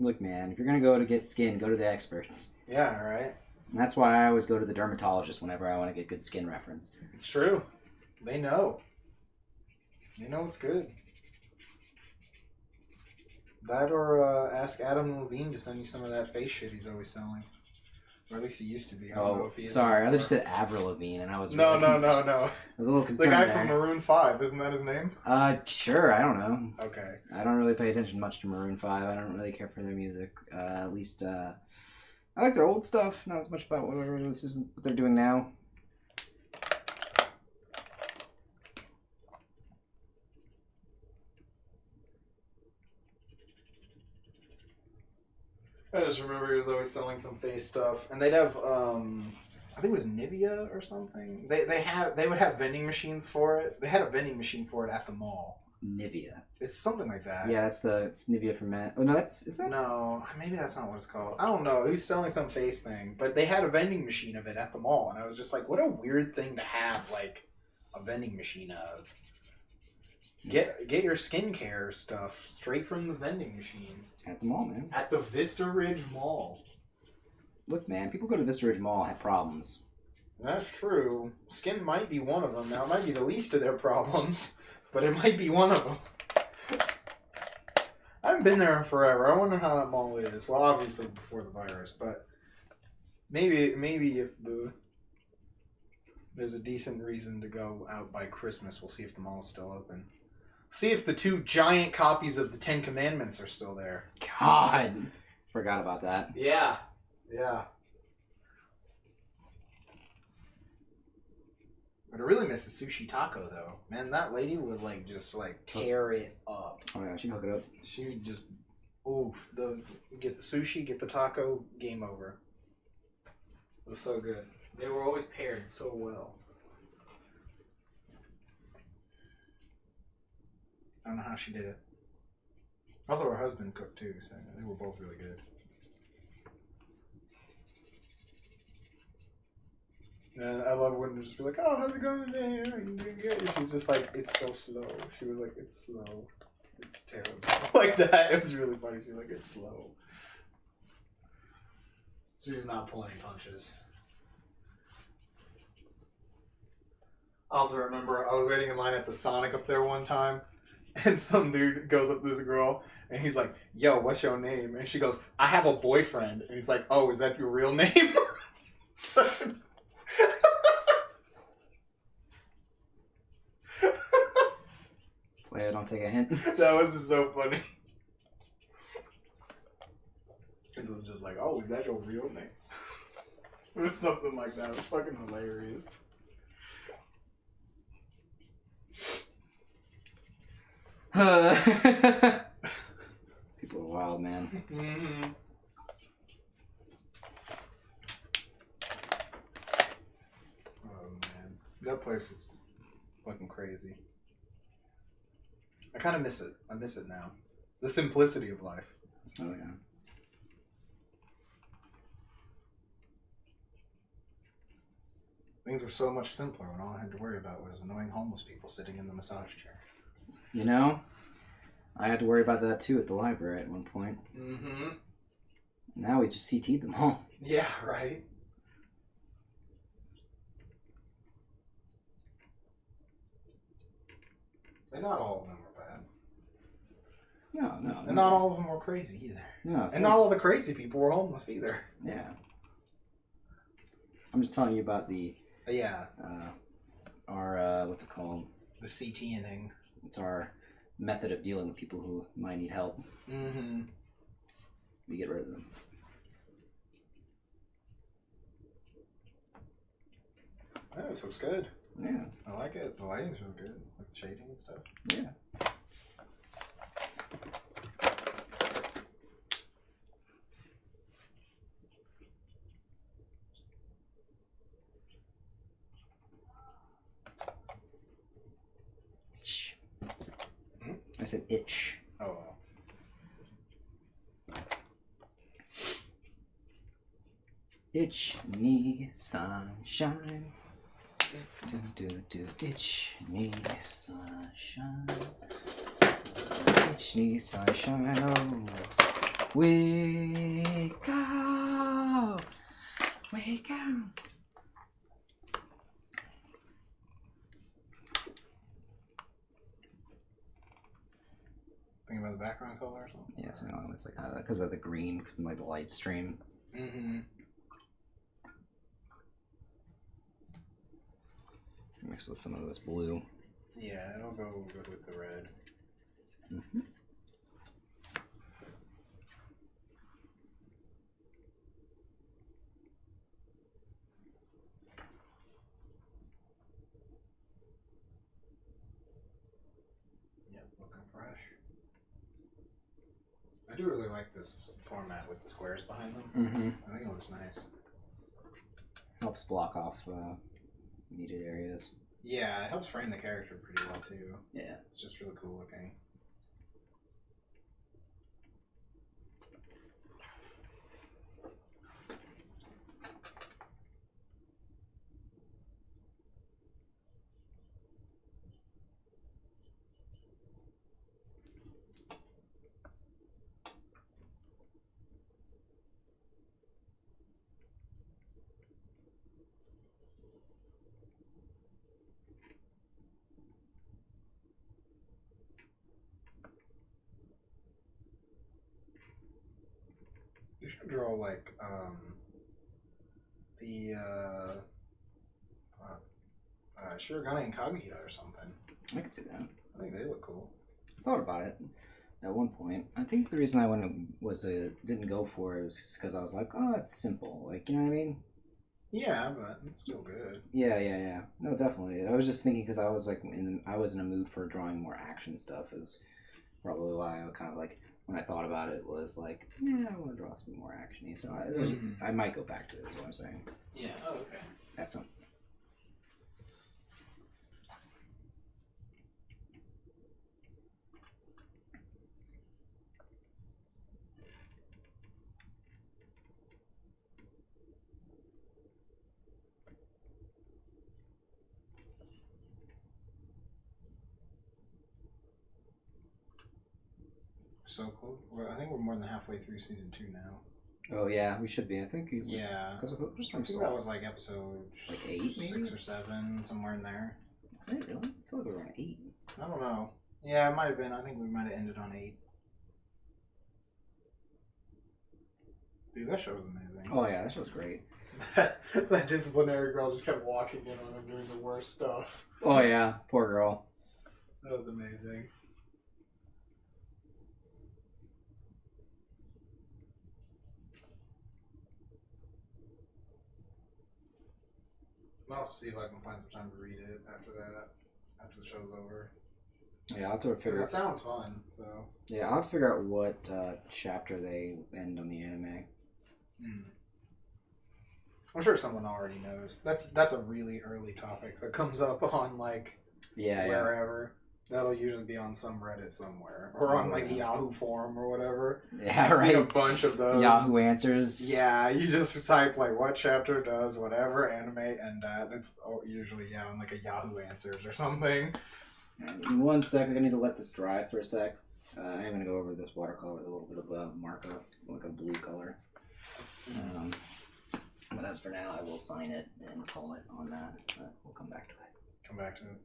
Look, man, if you're gonna go to get skin, go to the experts. Yeah, right. And that's why I always go to the dermatologist whenever I want to get good skin reference. It's true. They know. They know it's good. That or ask Adam Levine to send you some of that face shit he's always selling. Or at least he used to be. I don't know if he is sorry, I anymore. just said Avril Lavigne, and I was No. I was a little The concerned. guy there. from Maroon 5, isn't that his name? Sure, I don't know. Okay. I don't really pay attention much to Maroon 5. I don't really care for their music. At least, I like their old stuff, not as much about whatever this isn't what they're doing now. I just remember he was always selling some face stuff, and they'd have I think it was Nivea or something. They would have vending machines for it. They had a vending machine for it at the mall. Nivea. It's something like that. Yeah, it's Nivea for men. Oh no, is that? No, maybe that's not what it's called. I don't know. He was selling some face thing, but they had a vending machine of it at the mall, and I was just like, what a weird thing to have like a vending machine of. Get your skincare stuff straight from the vending machine. At the mall, man. At the Vista Ridge Mall. Look, man, people go to Vista Ridge Mall and have problems. That's true. Skin might be one of them. Now, it might be the least of their problems, but it might be one of them. I haven't been there in forever. I wonder how that mall is. Well, obviously before the virus, but maybe if there's a decent reason to go out by Christmas, we'll see if the mall's still open. See if the 2 giant copies of the 10 Commandments are still there. God, forgot about that. Yeah. But I really miss the sushi taco, though. Man, that lady would, like, just, like, tear it up. Oh yeah, she can hook it up. She would just, get the sushi, get the taco, game over. It was so good. They were always paired so well. I don't know how she did it. Also, her husband cooked, too, so they were both really good. And I love when they just be like, oh, how's it going today? Are you doing good? And she's just like, it's so slow. She was like, it's slow. It's terrible. Like that. It was really funny. She was like, it's slow. She's not pulling punches. I also remember I was waiting in line at the Sonic up there one time, and some dude goes up to this girl, And he's like, yo, what's your name? And she goes, I have a boyfriend. And he's like, oh, is that your real name? Player, don't take a hint. That was just so funny. It was just like, oh, is that your real name? It was something like that. It was fucking hilarious. People are wild, man. Mm-hmm. Oh, man. That place was fucking crazy. I kind of miss it. I miss it now. The simplicity of life. Oh, yeah. Things were so much simpler when all I had to worry about was annoying homeless people sitting in the massage chair. You know, I had to worry about that too at the library at one point. Mm-hmm. Now we just CT'd them all. Yeah, right? And not all of them were bad. No. And not all of them were crazy either. No, And not all the crazy people were homeless either. Yeah. I'm just telling you about the Yeah. our what's it called? The CT-ing. It's our method of dealing with people who might need help. Mm-hmm. We get rid of them. Yeah, this looks good. Yeah. I like it. The lighting's really good. Like the shading and stuff. Yeah. Itch. Hmm? I said itch. Oh. Itch me sunshine. Do itch me sunshine. Itch me sunshine. Oh, wake up, wake up. Thinking about the background color or something? Yeah, something along it's like because of the green from like the live stream. Mm-hmm. Mixed with some of this blue. Yeah, it'll go good with the red. Mm-hmm. Yep, looking fresh. I do really like this format with the squares behind them. Mm-hmm. I think it looks nice. Helps block off needed areas. Yeah, it helps frame the character pretty well too. Yeah. It's just really cool looking. You should draw like the Shirogane and Kaguya or something. I could see that. I think they look cool. I thought about it at one point. I think the reason I didn't go for it was just because I was like, oh, it's simple. Like, you know what I mean? Yeah, but it's still good. Yeah. No, definitely. I was just thinking because I was like, I was in a mood for drawing more action stuff. Is probably why I kind of like when I thought about it was like, yeah, I want to draw some more actiony. So I might go back to it. Is what I'm saying. Yeah. Oh, okay. That's some. So close. Well, I think we're more than halfway through season 2 now. Oh yeah, we should be. I think. Yeah. Because I think that was like episode like 8, maybe 6 or 7, somewhere in there. Was it really? I feel like we were on 8. I don't know. Yeah, it might have been. I think we might have ended on 8. Dude, that show was amazing. Oh yeah, that show's great. That disciplinary girl just kept walking in on him doing the worst stuff. Oh yeah, poor girl. That was amazing. I'll have to see if I can find some time to read it after that, after the show's over. Yeah, I'll have to figure. Because it sounds fun, so. Yeah, I'll have to figure out what chapter they end on the anime. I'm sure someone already knows. That's a really early topic that comes up on wherever. That'll usually be on some Reddit somewhere, or on the Yahoo forum or whatever. Yeah, I've right. seen a bunch of those. Yahoo Answers. Yeah, you just type what chapter does whatever anime end at. It's usually on a Yahoo Answers or something. In 1 second, I need to let this dry for a sec. I'm going to go over this watercolor with a little bit of a markup, like a blue color. But as for now, I will sign it and call it on that. But we'll come back to it. Come back to it.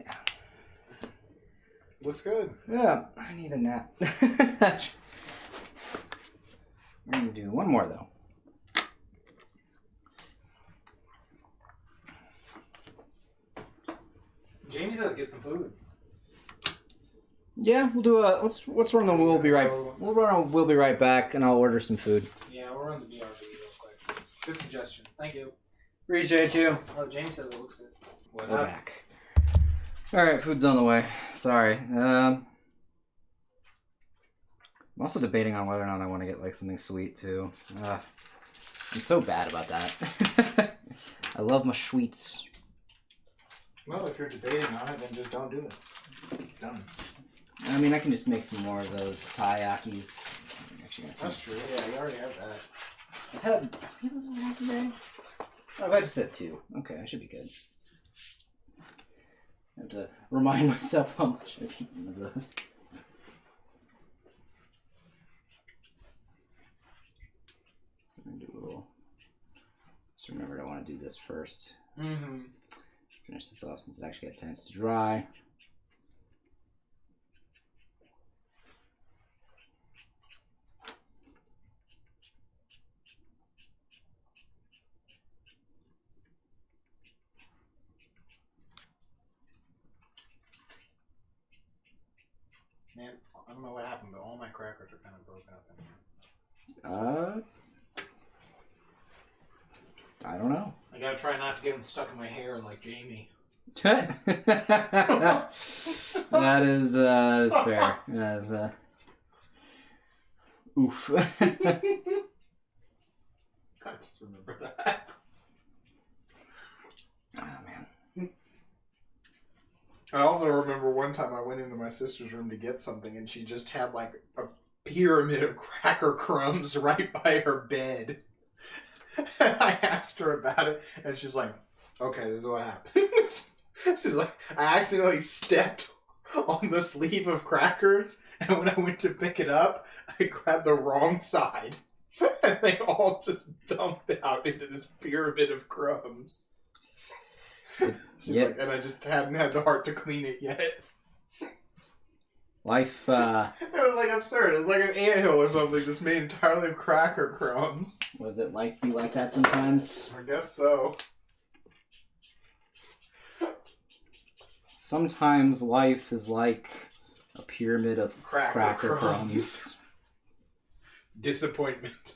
Yeah. Looks good. Yeah, I need a nap. We're going to do one more, though. Jamie says get some food. Yeah, we'll do a let's run the we'll be right back, and I'll order some food. Yeah, we'll run the BRB real quick. Good suggestion. Thank you. Appreciate you. Oh, James says it looks good. We're back. All right, food's on the way. Sorry. I'm also debating on whether or not I want to get something sweet too. I'm so bad about that. I love my sweets. Well, if you're debating on it, then just don't do it. Done. I mean, I can just make some more of those taiyakis. That's true. Yeah, you already have that. I've had... How many of those have I had today? Oh, I just said 2. Okay, I should be good. I have to remind myself how much I've eaten of those. I'm going to do a little... Just remembered I want to do this first. Mm-hmm. Finish this off since it actually got tends to dry. Man, I don't know what happened, but all my crackers are kind of broken up in here. I don't know. I gotta try not to get them stuck in my hair like Jamie. That is fair. That is, oof. I just remember that. Oh, man. I also remember one time I went into my sister's room to get something and she just had a pyramid of cracker crumbs right by her bed. And I asked her about it and she's like, okay, this is what happened. She's like, I accidentally stepped on the sleeve of crackers and when I went to pick it up, I grabbed the wrong side. And they all just dumped out into this pyramid of crumbs. She's like, and I just hadn't had the heart to clean it yet. Life, It was absurd. It was like an anthill or something, just made entirely of cracker crumbs. Was it life be like that sometimes? I guess so. Sometimes life is like a pyramid of Cracker crumbs. Disappointment.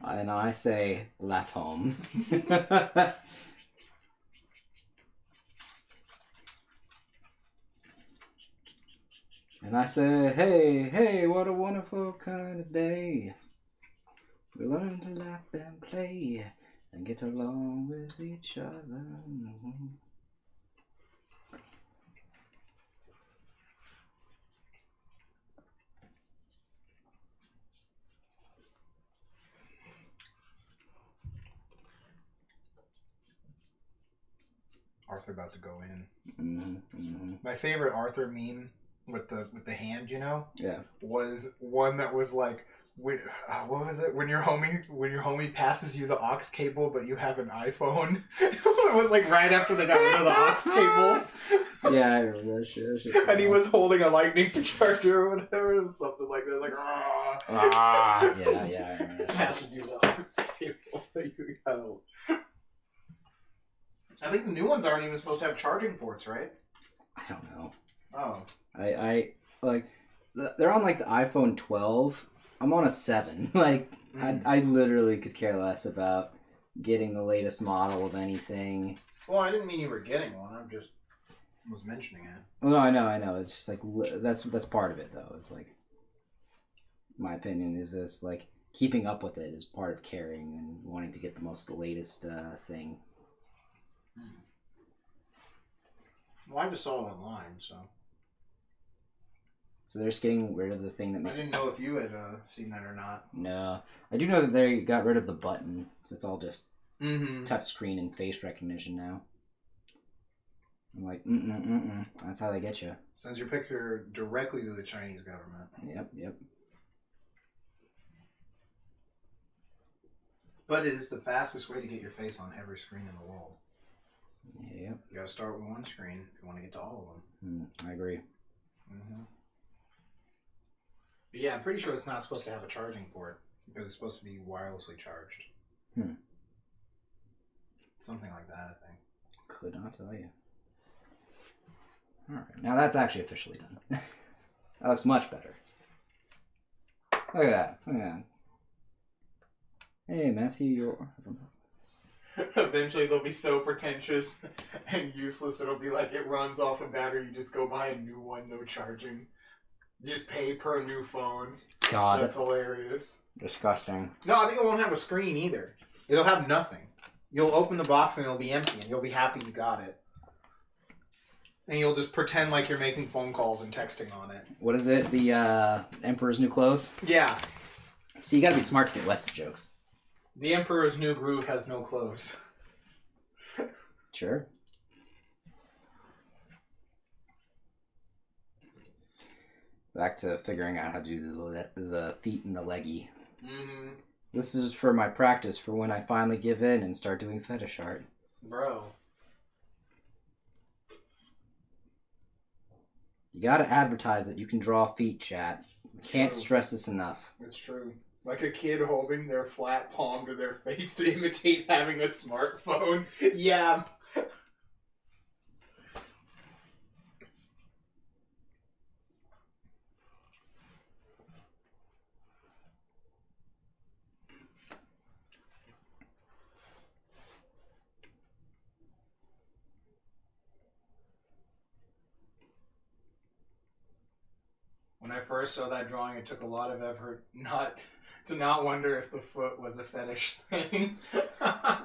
And I say, Latom. And I say, hey, what a wonderful kind of day. We learn to laugh and play and get along with each other. Arthur about to go in. Mm-hmm, mm-hmm. My favorite Arthur meme with the hand, Yeah. was one that was like, what was it? When your homie passes you the aux cable, but you have an iPhone. It was like right after they got rid of the aux cables. Yeah, I remember that shit. And he was holding a lightning charger or whatever. It was something like that. Like, yeah, I remember that. Passes you the aux cable that you got. I think the new ones aren't even supposed to have charging ports, right? I don't know. Oh. I like, they're on like the iPhone 12. I'm on a 7. Like, I literally could care less about getting the latest model of anything. Well, I didn't mean you were getting one. I just was mentioning it. Well, no, I know. It's just like, that's part of it, though. It's like, my opinion is just like, keeping up with it is part of caring and wanting to get the latest thing. Well, I just saw it online, so. So they're just getting rid of the thing that makes... I didn't know if you had seen that or not. No. I do know that they got rid of the button, so it's all just Mm-hmm. touch screen and face recognition now. I'm like, that's how they get you. Sends your picture directly to the Chinese government. Yep. But it is the fastest way to get your face on every screen in the world. Yep. You gotta start with one screen if you want to get to all of them. I agree. Mm-hmm. But yeah, I'm pretty sure it's not supposed to have a charging port because it's supposed to be wirelessly charged. Something like that, I think. Could not tell you. Alright, now that's actually officially done. That looks much better. Look at that. Hey, Matthew, you're... Eventually they'll be so pretentious and useless it'll be like it runs off a battery, you just go buy a new one, no charging. Just pay per new phone. God, that's hilarious. Disgusting. No, I think it won't have a screen either. It'll have nothing. You'll open the box and it'll be empty and you'll be happy you got it. And you'll just pretend like you're making phone calls and texting on it. What is it? The Emperor's New Clothes? Yeah. See, you gotta be smart to get West's jokes. The Emperor's New Groove has no clothes. Sure. Back to figuring out how to do the feet and the leggy. Mm-hmm. This is for my practice for when I finally give in and start doing fetish art. Bro. You gotta advertise that you can draw feet, chat. Can't stress this enough. It's true. Like a kid holding their flat palm to their face to imitate having a smartphone. Yeah. When I first saw that drawing, it took a lot of effort to not wonder if the foot was a fetish thing.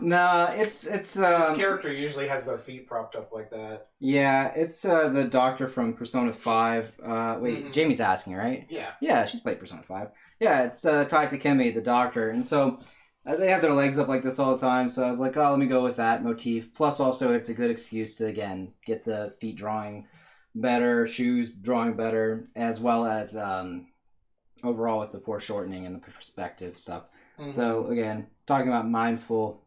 Nah, it's This character usually has their feet propped up like that. Yeah, it's the doctor from Persona 5. Jamie's asking, right? Yeah. Yeah, she's played Persona 5. Yeah, it's Tae Takemi, the doctor. And so they have their legs up like this all the time, so I was like, oh, let me go with that motif. Plus also it's a good excuse to, again, get the feet drawing better, shoes drawing better, as well as overall with the foreshortening and the perspective stuff. Mm-hmm. So again, talking about mindful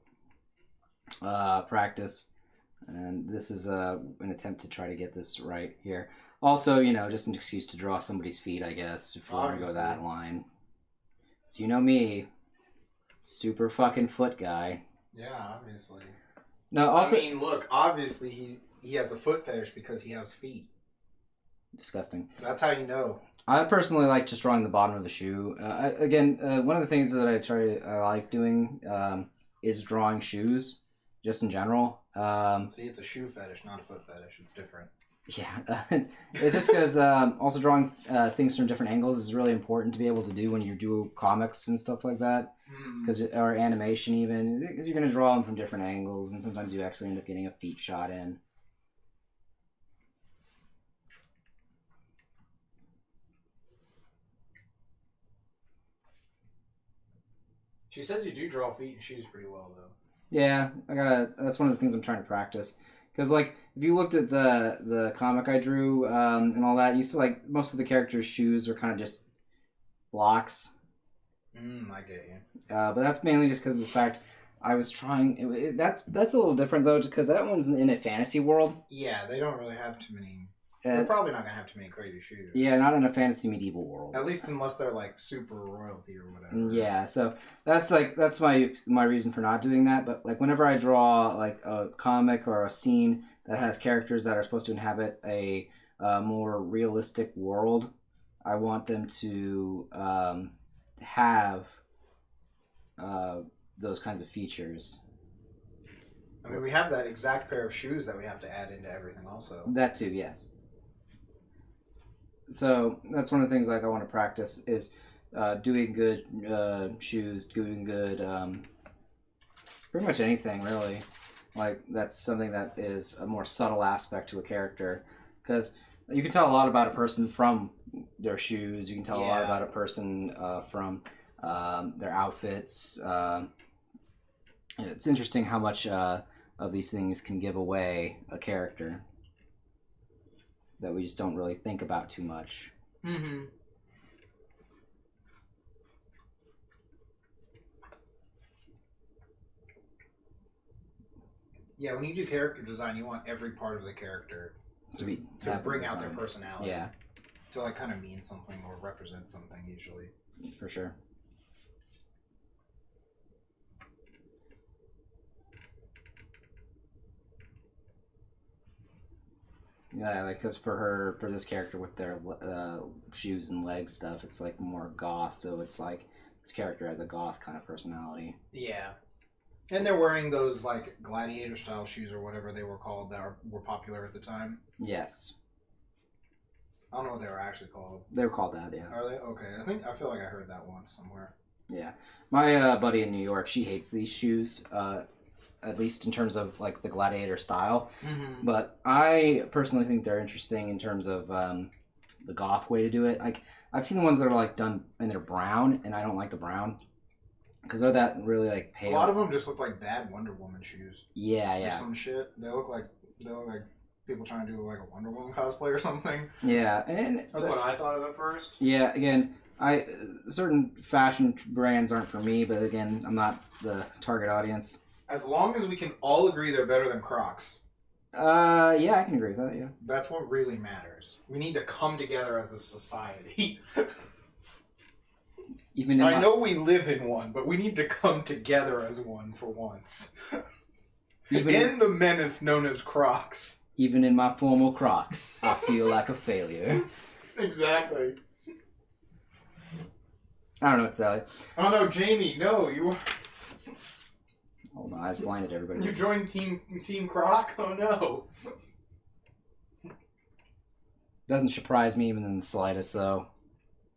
practice, and this is an attempt to try to get this right here. Also, just an excuse to draw somebody's feet, I guess, if you want to go that line. So you know me, super fucking foot guy. Yeah, obviously. No, also, I mean, look, obviously he has a foot fetish because he has feet. Disgusting. That's how you know. I personally like just drawing the bottom of the shoe. One of the things that I like doing is drawing shoes, just in general. See, it's a shoe fetish, not a foot fetish. It's different. Yeah, it's just because also drawing things from different angles is really important to be able to do when you do comics and stuff like that, or animation even, because you're going to draw them from different angles, and sometimes you actually end up getting a feet shot in. She says you do draw feet and shoes pretty well, though. Yeah, that's one of the things I'm trying to practice. Because, like, if you looked at the comic I drew and all that, you see, like, most of the characters' shoes are kind of just blocks. I get you. But that's mainly just because of the fact I was trying. That's a little different though, because that one's in a fantasy world. Yeah, they don't really have too many. They're probably not gonna have too many crazy shoes. Yeah, not in a fantasy medieval world. At least unless they're like super royalty or whatever. Yeah, so that's my reason for not doing that. But like whenever I draw like a comic or a scene that has characters that are supposed to inhabit a more realistic world, I want them to have those kinds of features. I mean, we have that exact pair of shoes that we have to add into everything also. That too, yes. So that's one of the things like I want to practice is doing good shoes, doing good pretty much anything really. Like that's something that is a more subtle aspect to a character because you can tell a lot about a person from their shoes. You can tell a lot about a person from their outfits. It's interesting how much of these things can give away a character that we just don't really think about too much. Mm-hmm. Yeah, when you do character design, you want every part of the character to bring out their personality. Yeah. To like kind of mean something or represent something usually. For sure. Yeah, like because for this character with their shoes and leg stuff, it's like more goth. So it's like this character has a goth kind of personality. Yeah, and they're wearing those like gladiator style shoes or whatever they were called that were popular at the time. Yes. I don't know what they were actually called. They were called that, yeah. Are they? Okay, I feel like I heard that once somewhere. Yeah, my buddy in New York, she hates these shoes. At least in terms of like the gladiator style. Mm-hmm. But I personally think they're interesting in terms of the goth way to do it. Like I've seen the ones that are like done and they're brown, and I don't like the brown because they're that really like pale. A lot of them just look like bad Wonder Woman shoes. Yeah, or some shit. They look like people trying to do like a Wonder Woman cosplay or something. Yeah, and that's what I thought of at first. Yeah, again, certain fashion brands aren't for me, but again, I'm not the target audience. As long as we can all agree they're better than Crocs. Yeah, I can agree with that, yeah. That's what really matters. We need to come together as a society. I know we live in one, but we need to come together as one for once. In the menace known as Crocs. Even in my formal Crocs, I feel like a failure. Exactly. I don't know what Sally. Oh no, Jamie, no, you... Hold on, I just blinded everybody. You joined Team Croc? Oh no. Doesn't surprise me even in the slightest, though.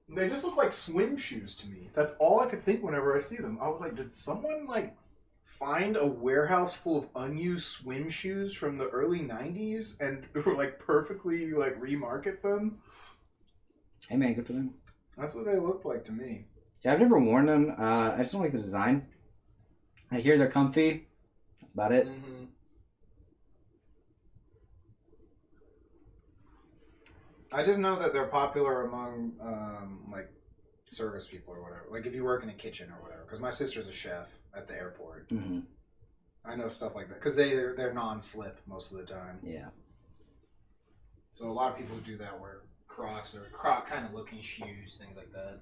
They just look like swim shoes to me. That's all I could think whenever I see them. I was like, did someone like find a warehouse full of unused swim shoes from the early 90s and like perfectly like remarket them? Hey man, good for them. That's what they looked like to me. Yeah, I've never worn them. I just don't like the design. I hear they're comfy. That's about it. Mm-hmm. I just know that they're popular among like service people or whatever. Like if you work in a kitchen or whatever. Because my sister's a chef at the airport. Mm-hmm. I know stuff like that because they're non-slip most of the time. Yeah. So a lot of people do that wear Crocs or Croc kind of looking shoes, things like that.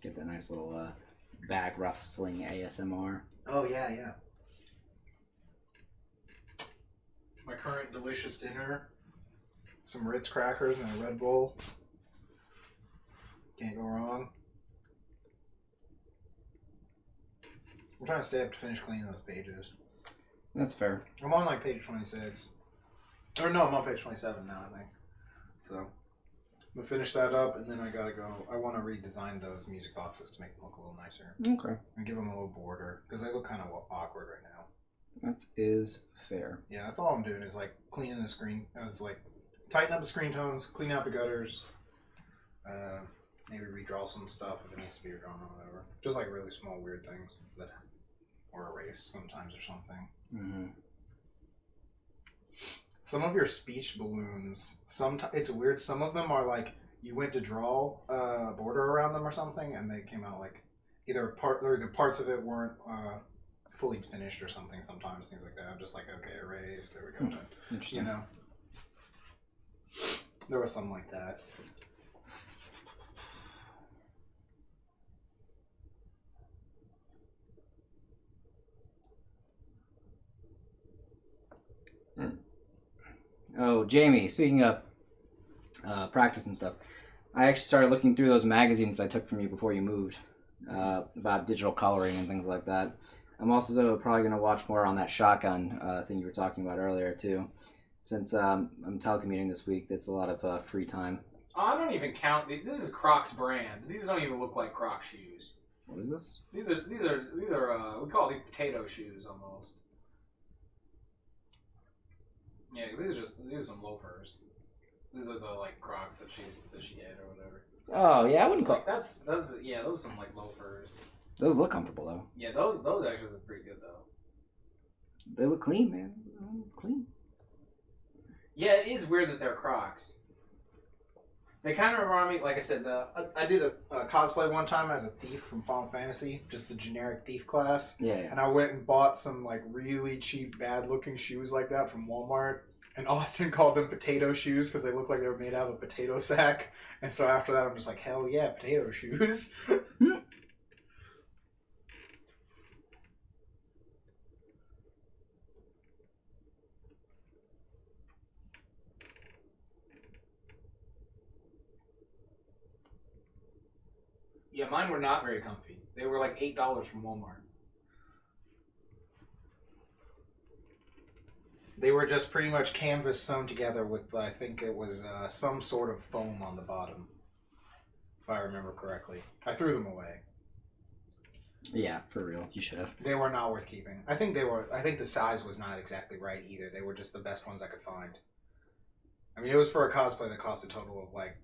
Get that nice little bag rustling ASMR. Oh, yeah, yeah. My current delicious dinner. Some Ritz crackers and a Red Bull. Can't go wrong. I'm trying to stay up to finish cleaning those pages. That's fair. I'm on like page 26. Or no, I'm on page 27 now, I think. So, I'm going to finish that up, and then I got to go. I want to redesign those music boxes to make them look a little nicer. Okay. And give them a little border, because they look kind of awkward right now. That is fair. Yeah, that's all I'm doing is like cleaning the screen. It's like tighten up the screen tones, clean out the gutters. maybe redraw some stuff if it needs to be redrawn or whatever. Just like really small weird things that or erased sometimes or something. Mm-hmm. Some of your speech balloons, it's weird. Some of them are like you went to draw a border around them or something, and they came out like either parts of it weren't fully finished or something. Sometimes things like that. I'm just like, okay, erase. There we go. Interesting. You know, there was something like that. Oh, Jamie, speaking of practice and stuff, I actually started looking through those magazines I took from you before you moved about digital coloring and things like that. I'm also probably going to watch more on that shotgun thing you were talking about earlier, too. Since I'm telecommuting this week, that's a lot of free time. Oh, I don't even count. This is Crocs brand. These don't even look like Crocs shoes. What is this? These are we call these potato shoes almost. Yeah, because these are some loafers. These are the like Crocs that she said she had or whatever. Oh yeah, I wouldn't call. Like, those are some like loafers. Those look comfortable though. Yeah, those actually look pretty good though. They look clean, man. They look clean. Yeah, it is weird that they're Crocs. They kind of remind me, like I said, I did a cosplay one time as a thief from Final Fantasy, just the generic thief class. Yeah. And I went and bought some like really cheap, bad-looking shoes like that from Walmart. And Austin called them potato shoes because they looked like they were made out of a potato sack. And so after that, I'm just like, hell yeah, potato shoes. yeah, mine were not very comfy. They were like $8 from Walmart. They were just pretty much canvas sewn together with, I think it was some sort of foam on the bottom, if I remember correctly. I threw them away. Yeah, for real. You should have. They were not worth keeping. I think the size was not exactly right either. They were just the best ones I could find. I mean, it was for a cosplay that cost a total of like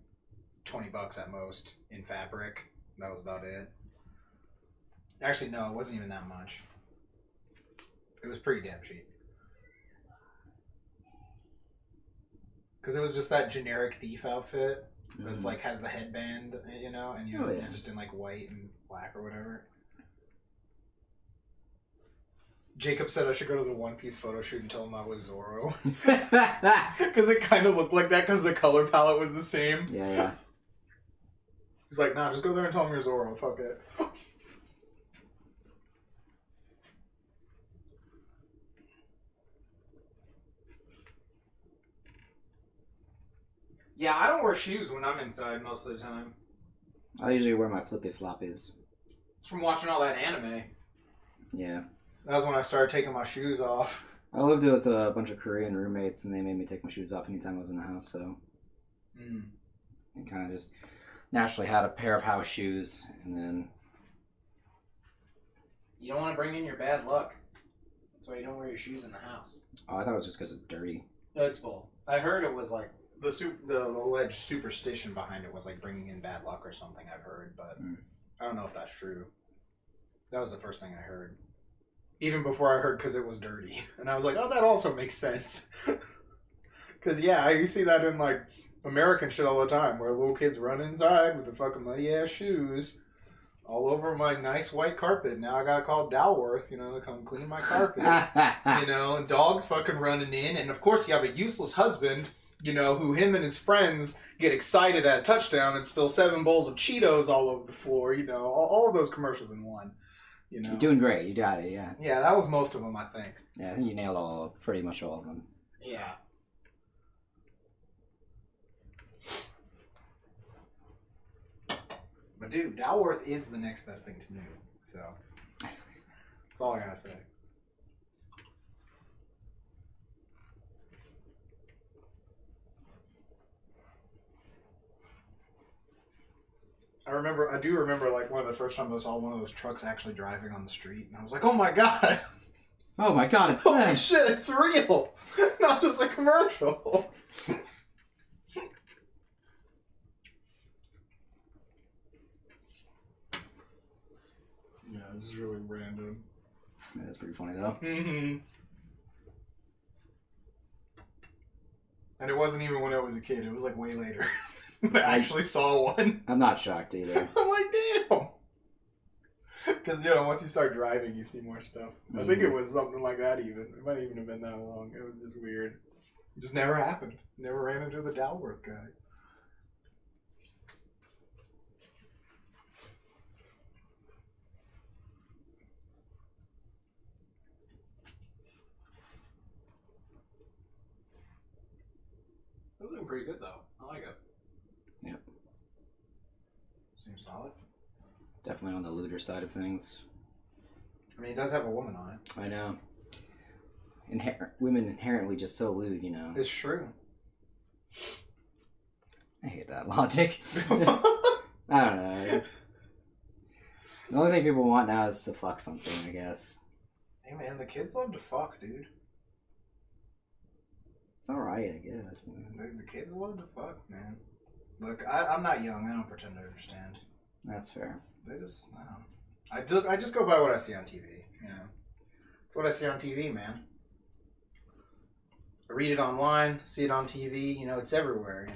$20 at most in fabric. That was about it. Actually, no, it wasn't even that much. It was pretty damn cheap. Because it was just that generic thief outfit that's like has the headband, you know, and you're just in like white and black or whatever. Jacob said I should go to the One Piece photo shoot and tell him I was Zoro. Because it kind of looked like that because the color palette was the same. Yeah. He's like, nah, just go there and tell him you're Zoro. Fuck it. Yeah, I don't wear shoes when I'm inside most of the time. I usually wear my flippy floppies. It's from watching all that anime. Yeah. That was when I started taking my shoes off. I lived with a bunch of Korean roommates, and they made me take my shoes off anytime I was in the house, so... I kind of just naturally had a pair of house shoes, and then... You don't want to bring in your bad luck. That's why you don't wear your shoes in the house. Oh, I thought it was just because it's dirty. No, it's both. I heard it was like... The alleged superstition behind it was like bringing in bad luck or something, I've heard, but I don't know if that's true. That was the first thing I heard. Even before I heard because it was dirty. And I was like, oh, that also makes sense. Because, yeah, you see that in, like, American shit all the time, where little kids run inside with the fucking muddy-ass shoes all over my nice white carpet. Now I gotta call Dalworth, you know, to come clean my carpet. You know, and dog fucking running in. And, of course, you have a useless husband, you know, who him and his friends get excited at a touchdown and spill 7 bowls of Cheetos all over the floor. You know, all of those commercials in one. You know? You're doing great. You got it, yeah. Yeah, that was most of them, I think. Yeah, I think you nailed pretty much all of them. Yeah. But dude, Dalworth is the next best thing to new. So that's all I gotta say. I do remember like one of the first times I saw one of those trucks actually driving on the street, and I was like, oh my god! Oh my god, it's Holy them! shit, it's real! Not just a commercial! this is really random. That's pretty funny though. Mm-hmm. And it wasn't even when I was a kid. It was like way later. I actually saw one. I'm not shocked either. I'm like, damn. Because, once you start driving, you see more stuff. I think it was something like that even. It might even have been that long. It was just weird. It just never happened. Never ran into the Dalworth guy. That was doing pretty good, though. I like it. Yep. Seems solid. Definitely on the looter side of things. I mean, it does have a woman on it. I know. Women inherently just so lewd, It's true. I hate that logic. I don't know. The only thing people want now is to fuck something, I guess. Hey, man, the kids love to fuck, dude. It's alright, I guess. The kids love to fuck, man. Look, I'm not young. I don't pretend to understand. That's fair. They just, I just go by what I see on TV, It's what I see on TV, man. I read it online, see it on TV, it's everywhere,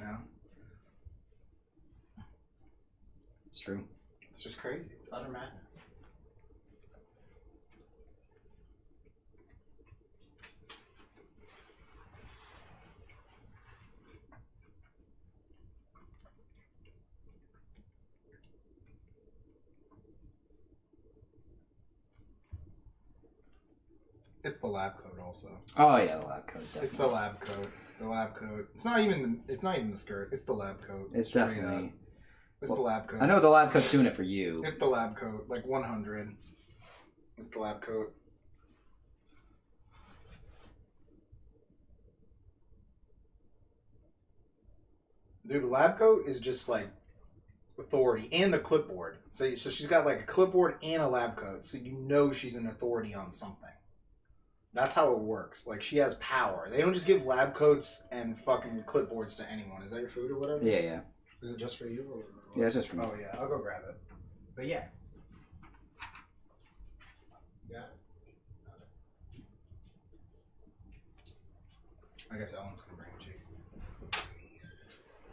It's true. It's just crazy. It's utter madness. It's the lab coat also. Oh yeah, the lab coat. It's the lab coat. The lab coat. It's not even the skirt. It's the lab coat. It's definitely. It's the lab coat. I know the lab coat's doing it for you. It's the lab coat, like 100. It's the lab coat. Dude, the lab coat is just like authority and the clipboard. So she's got like a clipboard and a lab coat, so she's an authority on something. That's how it works. Like, she has power. They don't just give lab coats and fucking clipboards to anyone. Is that your food or whatever? Yeah, yeah. Is it just for you? Or yeah, it's just for me. Oh, yeah. I'll go grab it. But yeah. Yeah. I guess Ellen's going to bring a cheek.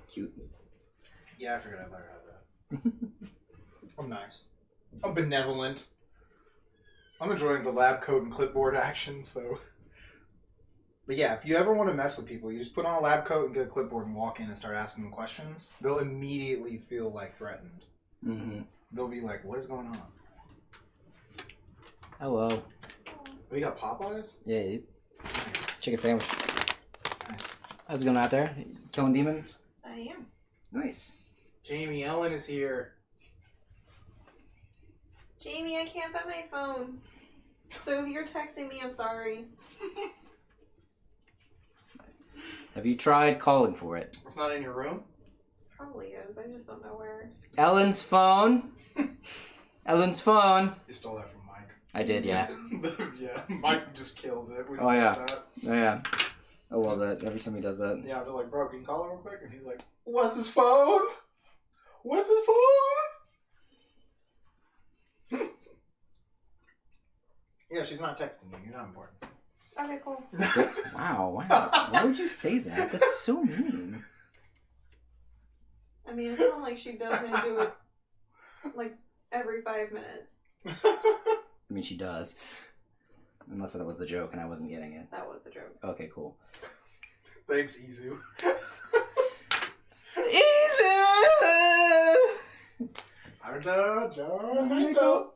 Cute. Yeah, I figured I'd let her have that. I'm nice. I'm benevolent. I'm enjoying the lab coat and clipboard action, so... But yeah, if you ever want to mess with people, you just put on a lab coat and get a clipboard and walk in and start asking them questions. They'll immediately feel, like, threatened. Mm-hmm. They'll be like, what is going on? Hello. Oh, you got Popeyes? Yeah, dude. Nice. Chicken sandwich. Nice. How's it going out there? Killing demons? I am. Nice. Jamie, Ellen is here. Jamie, I can't find my phone. So if you're texting me, I'm sorry. Have you tried calling for it? It's not in your room? Probably is. I just don't know where. Ellen's phone. Ellen's phone. You stole that from Mike. I did, yeah. Yeah, Mike just kills it when Oh, he yeah. does that. Oh, yeah. I love that every time he does that. Yeah, they're like, bro, can you call her real quick? And he's like, what's his phone? What's his phone? Yeah, she's not texting you. You're not important. Okay, cool. Wow. Why would you say that? That's so mean. I mean, it's not like she doesn't do it like every 5 minutes. I mean, she does. Unless that was the joke and I wasn't getting it. That was a joke. Okay, cool. Thanks, Izu. Arda, John, Michael.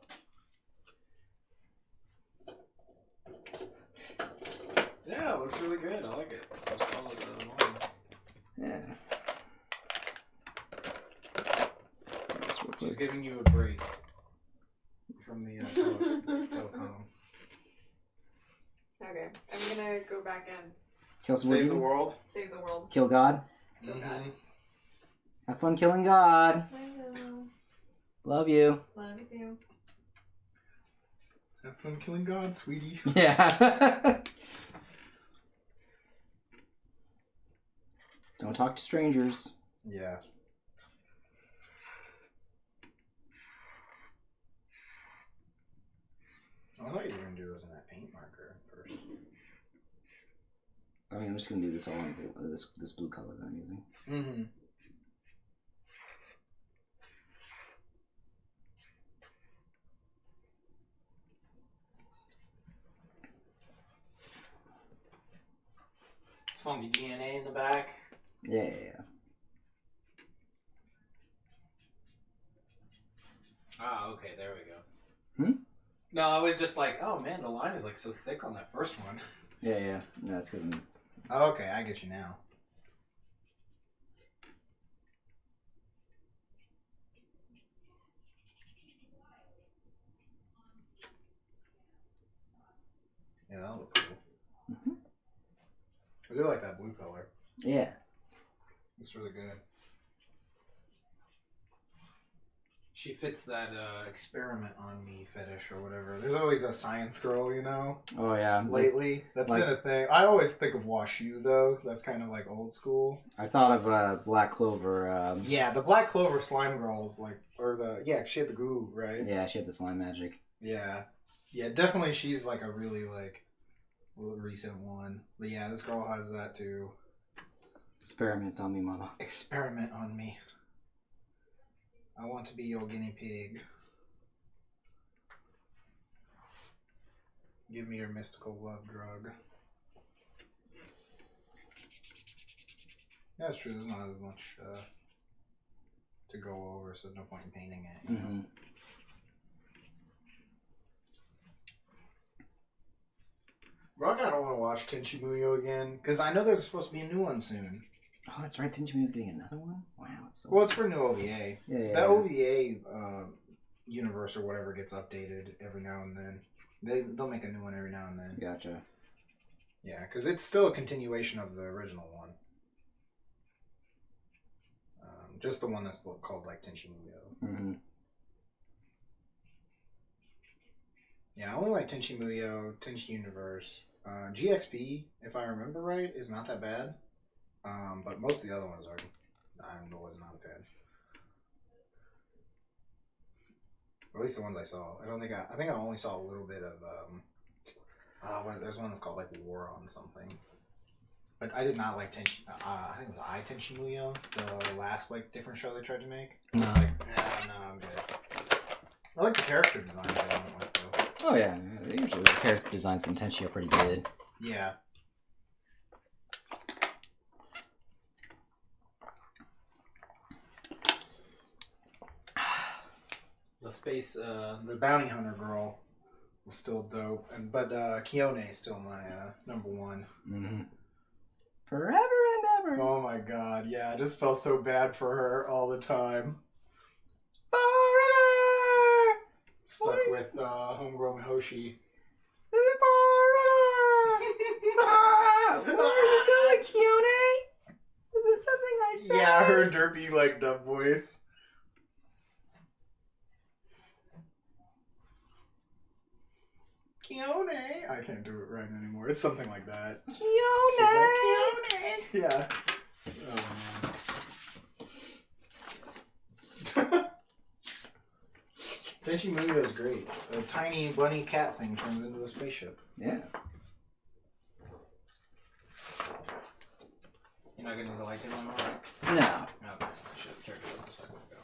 Yeah, it looks really good. I like it. So solid lines. Yeah. She's giving you a break from the telecom. Okay, I'm gonna go back in. Kill some Save the demons? world. Save the world. Kill God? Kill God. Have fun killing God. I know. Love you. Love you too. Have fun killing God, sweetie. Yeah. Don't talk to strangers. Yeah. I thought you were gonna do those in that paint marker first. I mean, I'm just gonna do this all in blue, this blue color that I'm using. Mm-hmm. It's funky DNA in the back. Yeah. Ah, okay, there we go. Hmm? No, I was just like, oh man, the line is like so thick on that first one. Yeah. No, that's because I'm... Oh, okay, I get you now. Yeah, that look cool. Mm-hmm. I do like that blue color. Yeah. It's really good. She fits that experiment on me fetish or whatever. There's always a science girl, you know? Oh, yeah. Lately. That's been a thing. I always think of Washu, though. That's kind of like old school. I thought of Black Clover. Yeah, the Black Clover slime girls, like, or the, yeah, she had the goo, right? Yeah, she had the slime magic. Yeah. Yeah, definitely she's like a really, like, recent one. But yeah, this girl has that too. Experiment on me, mama. Experiment on me. I want to be your guinea pig. Give me your mystical love drug. Yeah, that's true. There's not as much to go over, so no point in painting it. You know? Bro, I kind of want to watch Tenchi Muyo again, because I know there's supposed to be a new one soon. Oh, that's right. Didn't you getting another one? Wow, it's so... Well, it's for new OVA. Yeah. That OVA universe or whatever gets updated every now and then. They'll make a new one every now and then. Gotcha. Yeah, because it's still a continuation of the original one. Just the one that's called like Tenchi Muyo. Mm-hmm. Yeah, I only like Tenchi Muyo, Tenchi Universe. GXP, if I remember right, is not that bad. But most of the other ones I was not a fan. At least the ones I saw. I think I only saw a little bit of there's one that's called like War on something. But I did not like Tenchi. I think it was Tenchi Muyo, the last like different show they tried to make. I was like, no, I'm good. I like the character designs. I don't like though. Oh yeah, usually the character designs in Tenchi are pretty good. Yeah. The space, the bounty hunter girl is still dope, but Kione is still my number one. Mm-hmm. Forever and ever. Oh my god, yeah, I just felt so bad for her all the time. Forever. Stuck with homegrown Hoshi. Forever. Where are you going, Kione? Is it something I said? Yeah, her derpy like dub voice. Kione. I can't do it right anymore. It's something like that. Kione. She's like, Kione. Yeah. Tenchi Muyo is great. A tiny bunny cat thing turns into a spaceship. Yeah. You're not getting to like it anymore? No. Okay. I should have checked it out a second ago.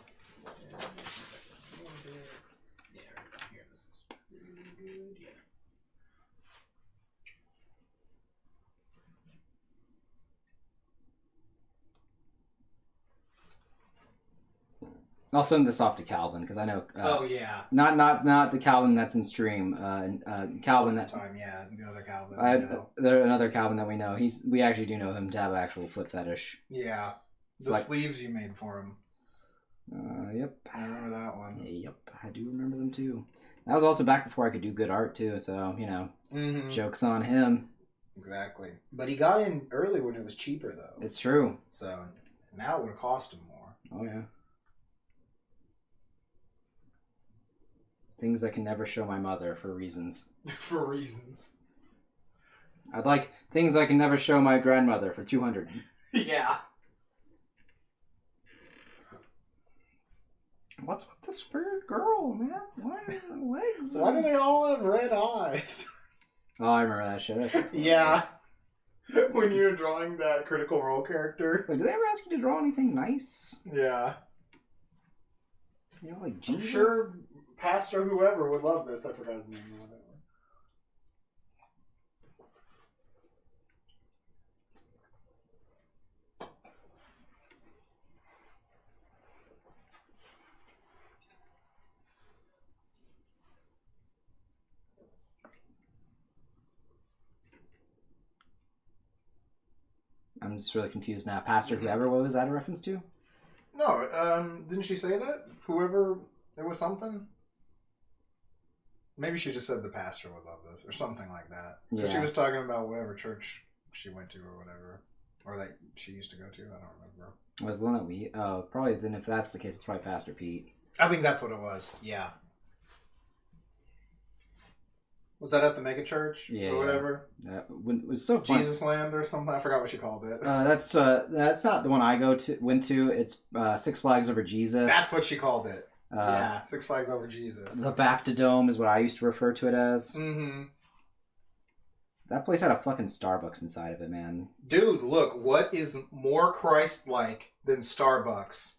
Yeah, right here. This is pretty good. Yeah. I'll send this off to Calvin because I know. Oh yeah. Not the Calvin that's in stream. Calvin Most that. of the time, yeah, the other Calvin. There's another Calvin that we know. We actually do know him to have an actual foot fetish. Yeah. The sleeves you made for him. Yep. I remember that one. Yep, I do remember them too. That was also back before I could do good art too. So jokes on him. Exactly. But he got in early when it was cheaper though. It's true. So now it would cost him more. Oh yeah. Things I can never show my mother for reasons. For reasons. I'd like things I can never show my grandmother for 200. Yeah. What's with this fur? girl, man. Why are the legs? Why do they all have red eyes? Oh, I remember that shit. That shit's Yeah. When you're drawing that Critical Role character. Like, do they ever ask you to draw anything nice? Yeah. You know, like I'm Jesus? sure Pastor whoever would love this. I forgot his name now. I'm just really confused now. Pastor whoever, what was that a reference to? No, didn't she say that? Whoever, it was something? Maybe she just said the pastor would love this, or something like that. Yeah. She was talking about whatever church she went to, or whatever. Or that she used to go to, I don't remember. Was the one that we... Oh, probably then if that's the case, it's probably Pastor Pete. I think that's what it was, yeah. Was that at the mega church? Yeah, or whatever? That was so fun. Jesus Land or something? I forgot what she called it. That's not the one I went to. It's Six Flags Over Jesus. That's what she called it. Yeah, Six Flags Over Jesus. The Baptidome is what I used to refer to it as. Mm-hmm. That place had a fucking Starbucks inside of it, man. Dude, look, what is more Christ-like than Starbucks?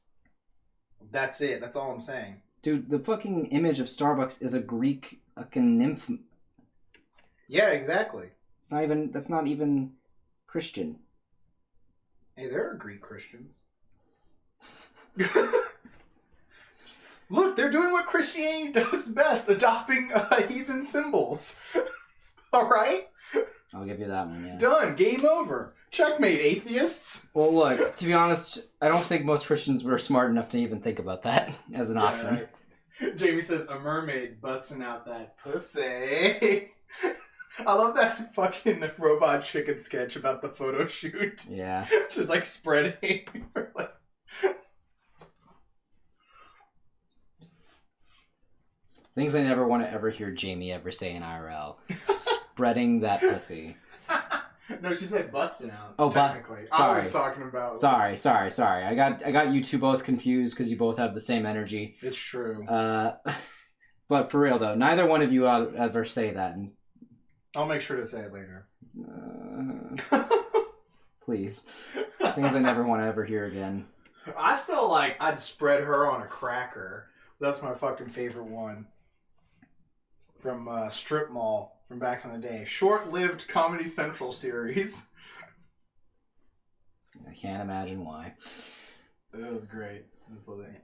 That's it. That's all I'm saying. Dude, the fucking image of Starbucks is a Greek fucking nymph. Yeah, exactly. That's not even Christian. Hey, there are Greek Christians. Look, they're doing what Christianity does best, adopting heathen symbols. All right? I'll give you that one, yeah. Done. Game over. Checkmate, atheists. Well, look, to be honest, I don't think most Christians were smart enough to even think about that as an option. Right. Jamie says, a mermaid busting out that pussy. I love that fucking Robot Chicken sketch about the photo shoot. Yeah. Just like spreading. Like... Things I never want to ever hear Jamie ever say in IRL. Spreading that pussy. No, she said busting out. Oh, technically. sorry. I was talking about. Sorry. I got you two both confused because you both have the same energy. It's true. But for real though, neither one of you ought to ever say that. I'll make sure to say it later. Please. Things I never want to ever hear again. I still I'd spread her on a cracker. That's my fucking favorite one. From Strip Mall from back in the day. Short-lived Comedy Central series. I can't imagine why. It was great.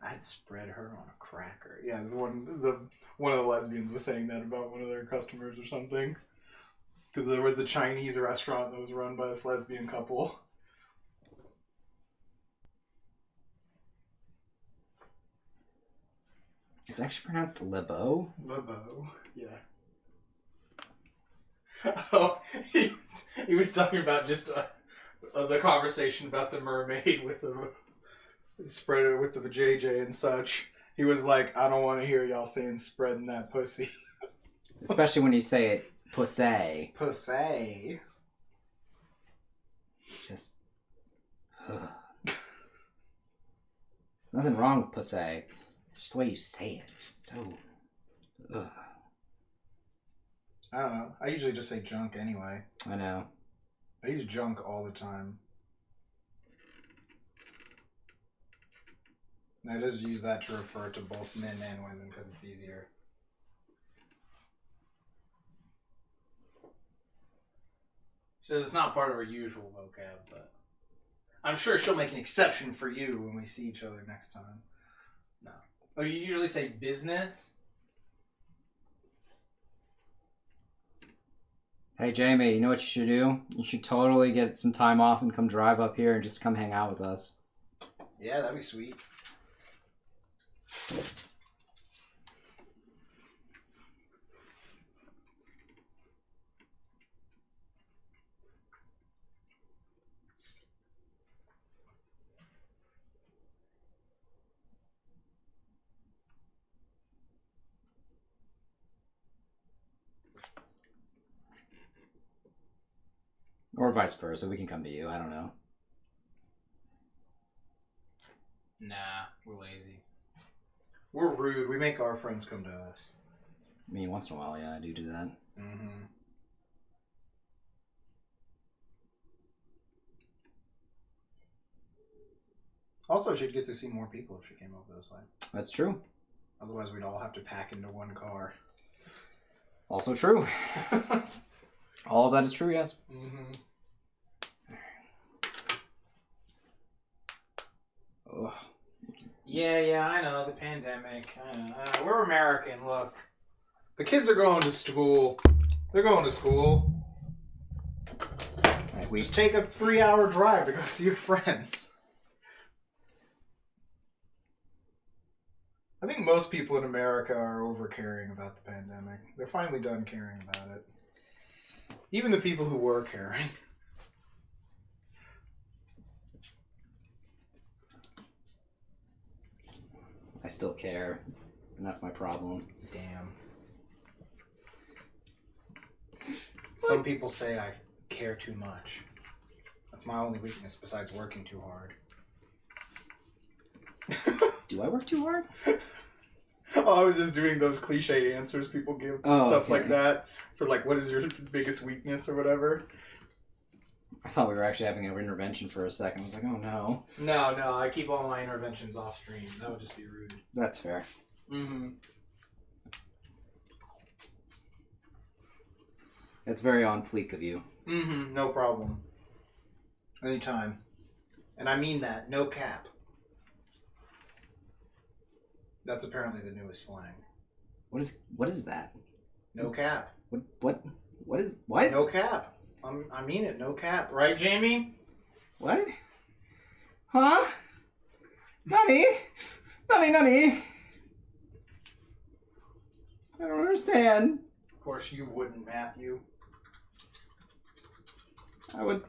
I'd spread her on a cracker. Yeah, one of the lesbians was saying that about one of their customers or something. Because there was a Chinese restaurant that was run by this lesbian couple. It's actually pronounced Lebo. Lebo, yeah. Oh, he was talking about just the conversation about the mermaid with the spreader with the JJ and such. He was like, I don't want to hear y'all saying spreading that pussy. Especially when you say it pussy. Pussy. Just... Nothing wrong with pussy. It's just the way you say it. It's just so... Ugh. I don't know. I usually just say junk anyway. I know. I use junk all the time. And I just use that to refer to both men and women because it's easier. She says it's not part of her usual vocab, but I'm sure she'll make an exception for you when we see each other next time. No. Oh, you usually say business? Hey, Jamie, you know what you should do? You should totally get some time off and come drive up here and just come hang out with us. Yeah, that'd be sweet. Or vice versa. We can come to you. I don't know. Nah, we're lazy. We're rude. We make our friends come to us. I mean, once in a while, yeah, I do that. Mm-hmm. Also, she'd get to see more people if she came over this way. That's true. Otherwise, we'd all have to pack into one car. Also true. All of that is true, yes. Mm-hmm. Ugh. Yeah, I know, the pandemic. I know. We're American, look. The kids are going to school. They're going to school. Like we Just take a 3-hour drive to go see your friends. I think most people in America are over caring about the pandemic. They're finally done caring about it. Even the people who were caring. I still care, and that's my problem. Damn. Some people say I care too much. That's my only weakness besides working too hard. Do I work too hard? Oh, I was just doing those cliche answers people give, stuff like that. For like, what is your biggest weakness or whatever? I thought we were actually having an intervention for a second. I was like, oh no. No, I keep all my interventions off stream. That would just be rude. That's fair. Mm-hmm. It's very on fleek of you. Mm-hmm, no problem. Anytime. And I mean that, no cap. That's apparently the newest slang. What is that? No cap. What is what? No cap. I mean it, no cap. Right, Jamie? What? Huh? Nani? Nani? I don't understand. Of course you wouldn't, Matthew. I would.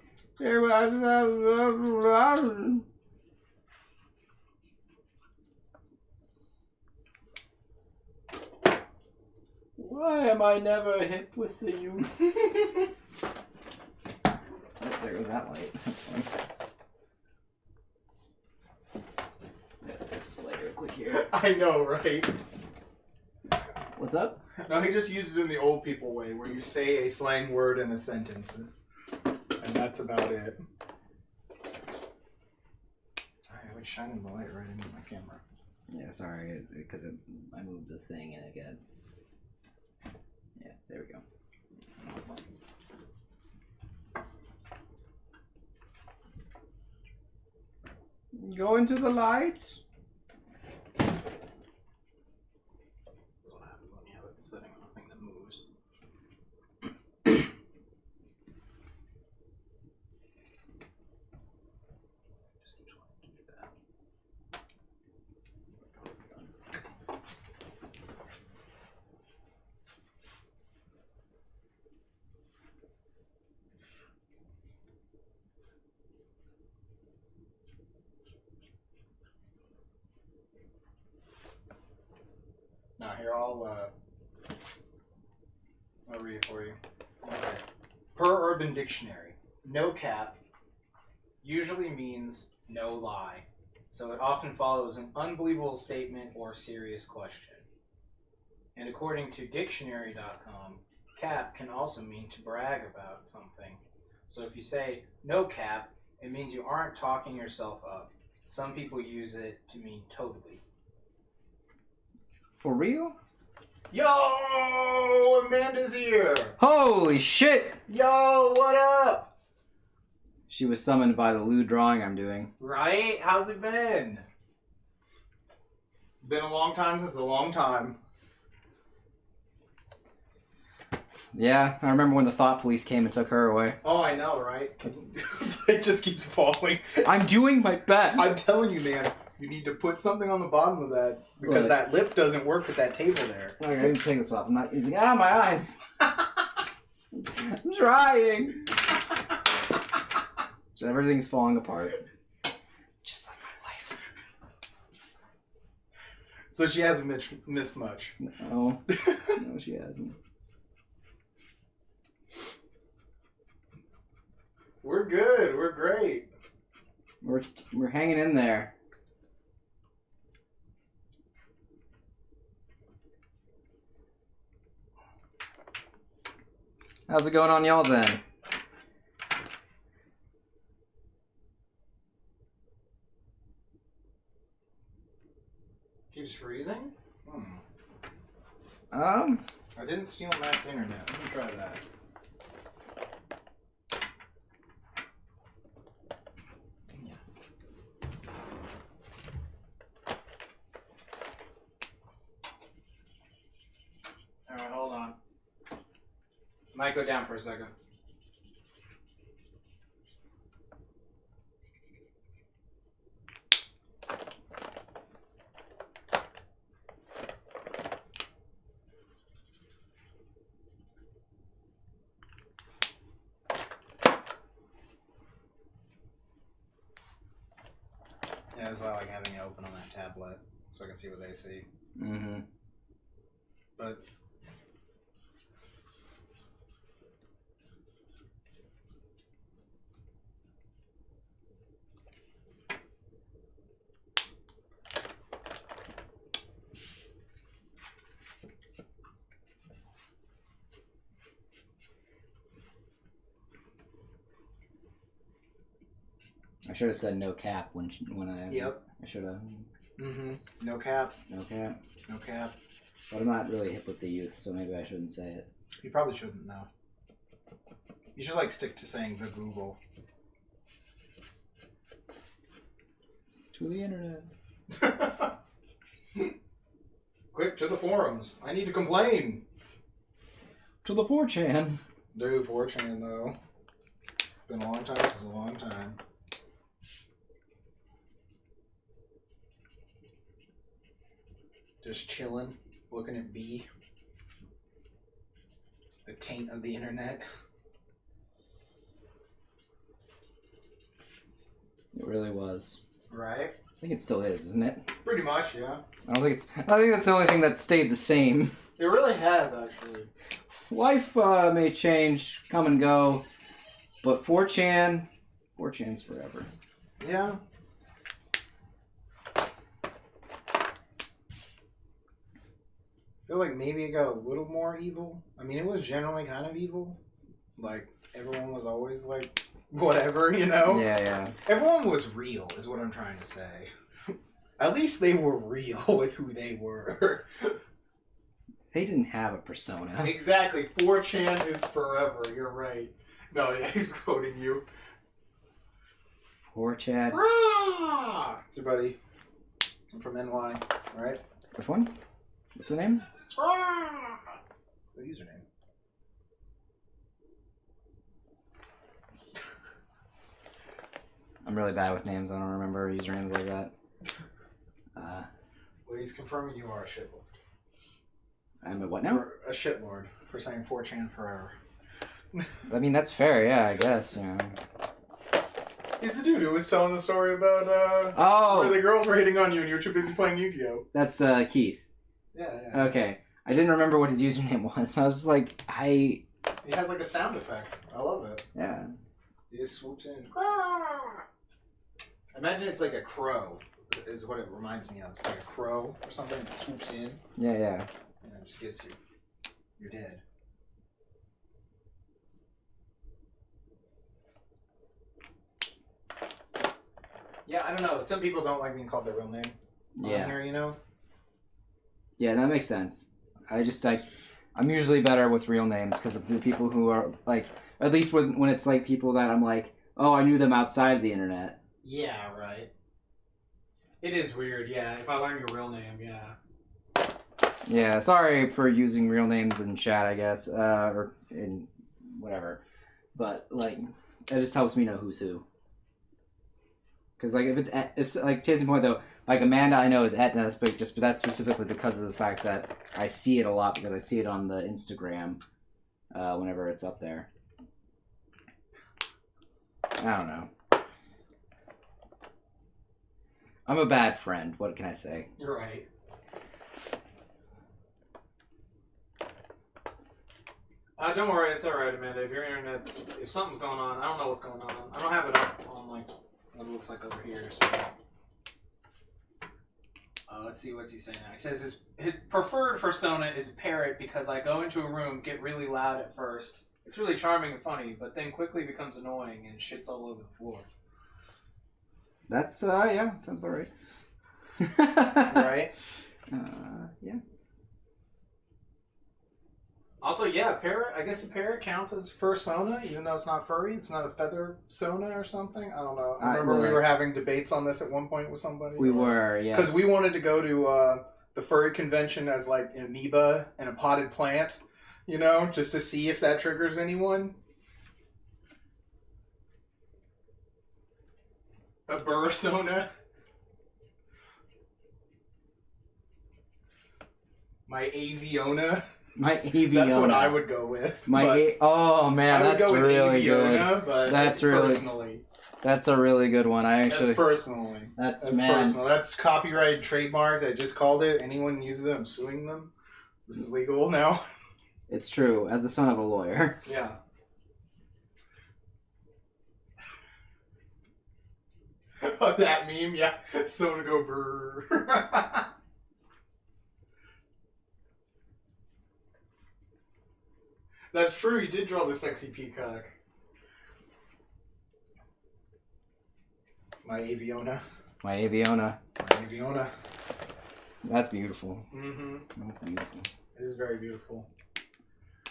Why am I never hip with the youth? Oh, there goes that light. That's fun. Let's just light real quick here. I know, right? What's up? No, he just used it in the old people way, where you say a slang word in a sentence. And that's about it. I was shining the light right into my camera. Yeah, sorry, because I moved the thing and again. Yeah, there we go. Go into the light. That's what happens when you have it sitting on a thing that moves. Just keeps wanting to do that. Now here, I'll read it for you. Okay. Per Urban Dictionary, no cap usually means no lie, so it often follows an unbelievable statement or serious question. And according to dictionary.com, cap can also mean to brag about something. So if you say no cap, it means you aren't talking yourself up. Some people use it to mean totally. For real? Yo, Amanda's here. Holy shit! Yo, what up? She was summoned by the lewd drawing I'm doing. Right? How's it been? Been a long time since a long time. Yeah, I remember when the thought police came and took her away. Oh, I know, right? It just keeps falling. I'm doing my best. I'm telling you, man. You need to put something on the bottom of that because What? that lip doesn't work with that table there. Okay, let me take this off. I'm not using. Ah, my eyes. I'm trying. So everything's falling apart. Just like my life. So she hasn't missed much. No. No, she hasn't. We're good. We're great. We're hanging in there. How's it going on y'all's end? Keeps freezing? Um, I didn't steal Matt's internet. Let me try that. Alright, hold on. Might go down for a second. Yeah, that's why I like having it open on that tablet, so I can see what they see. mm-hmm. But I should have said no cap when I. Yep. I should have. No cap. No cap. No cap. But I'm not really hip with the youth, so maybe I shouldn't say it. You probably shouldn't know. You should like stick to saying the Google. To the internet. Quick to the forums. I need to complain. To the 4chan. Dude, 4chan though. Been a long time. This is a long time. Just chilling, looking at B. The taint of the internet. It really was. Right? I think it still is, isn't it? Pretty much, yeah. I think that's the only thing that stayed the same. It really has, actually. Life may change, come and go, but 4chan's forever. Yeah. I feel like maybe it got a little more evil. I mean, it was generally kind of evil. Like, everyone was always like, whatever, you know? Yeah. Everyone was real, is what I'm trying to say. At least they were real with who they were. They didn't have a persona. Exactly. 4chan is forever. You're right. No, yeah, he's quoting you. 4chan. It's your buddy. I'm from NY, right? Which one? What's the name? It's the username. I'm really bad with names. I don't remember usernames like that. Well, he's confirming you are a shitlord. I'm a what now? A shitlord for saying 4chan forever. I mean, that's fair, yeah, I guess. You know. He's the dude who was telling the story about where the girls were hitting on you and you were too busy playing Yu-Gi-Oh! That's Keith. Yeah. Okay. I didn't remember what his username was. I was just like, He has like a sound effect. I love it. Yeah. He just swoops in. Imagine it's like a crow, is what it reminds me of. It's like a crow or something that swoops in Yeah. and it just gets you. You're dead. Yeah, I don't know. Some people don't like being called their real name on here, you know? Yeah, that makes sense. I'm usually better with real names because of the people who are, like, at least when it's, like, people that I'm like, oh, I knew them outside of the internet. Yeah, right. It is weird, yeah. If I learn your real name, yeah. Yeah, sorry for using real names in chat, I guess, or in whatever. But, like, it just helps me know who's who. Because, like, if like, case in point, though, like, Amanda I know is Etna, but that's specifically because of the fact that I see it a lot because I see it on the Instagram whenever it's up there. I don't know. I'm a bad friend. What can I say? You're right. Don't worry, it's alright, Amanda. If something's going on, I don't know what's going on. I don't have it up on, like, what it looks like over here, so. Let's see what's he saying now. He says his preferred persona is a parrot because I go into a room, get really loud at first, It's really charming and funny, but then quickly becomes annoying and shits all over the floor. That's yeah, sounds about right. Right? Yeah. Also, yeah, parrot. I guess a parrot counts as fursona, even though it's not furry. It's not a feather sona or something. I don't know. I remember we were having debates on this at one point with somebody. We were, yeah. Because we wanted to go to the furry convention as like an amoeba and a potted plant, you know, just to see if that triggers anyone. A bursona. My aviona. My Aviona. That's what I would go with. Oh man, I would that's go with really Aviona, good. But That's really personally. That's a really good one. I actually. That's personally. That's personal. That's copyright trademark. I just called it. Anyone uses it, I'm suing them. This is legal now. It's true. As the son of a lawyer. Yeah. Oh, that meme, yeah. Someone go brrr. That's true. You did draw the sexy peacock. My Aviona. My Aviona. My Aviona. That's beautiful. Mm-hmm. That's beautiful. It is very beautiful.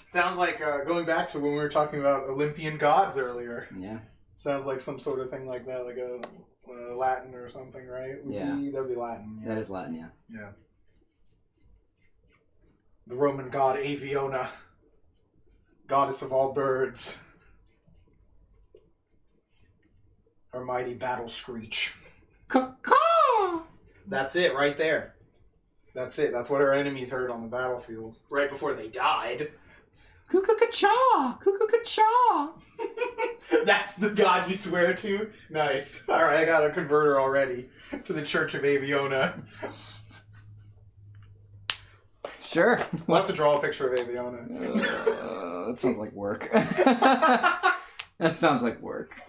Sounds like, going back to when we were talking about Olympian gods earlier. Yeah. Sounds like some sort of thing like that, like a Latin or something, right? That'd be Latin. Yeah. That is Latin, yeah. Yeah. The Roman god Aviona. Goddess of all birds. Her mighty battle screech. Caw! That's it right there. That's it. That's what her enemies heard on the battlefield. Right before they died. Cuckoo-ca-chaw! Cuckoo-ca-chaw! That's the god you swear to? Nice. Alright, I got a converter already to the Church of Aviona. Sure. We'll have to draw a picture of Aviona. That sounds like work. That sounds like work.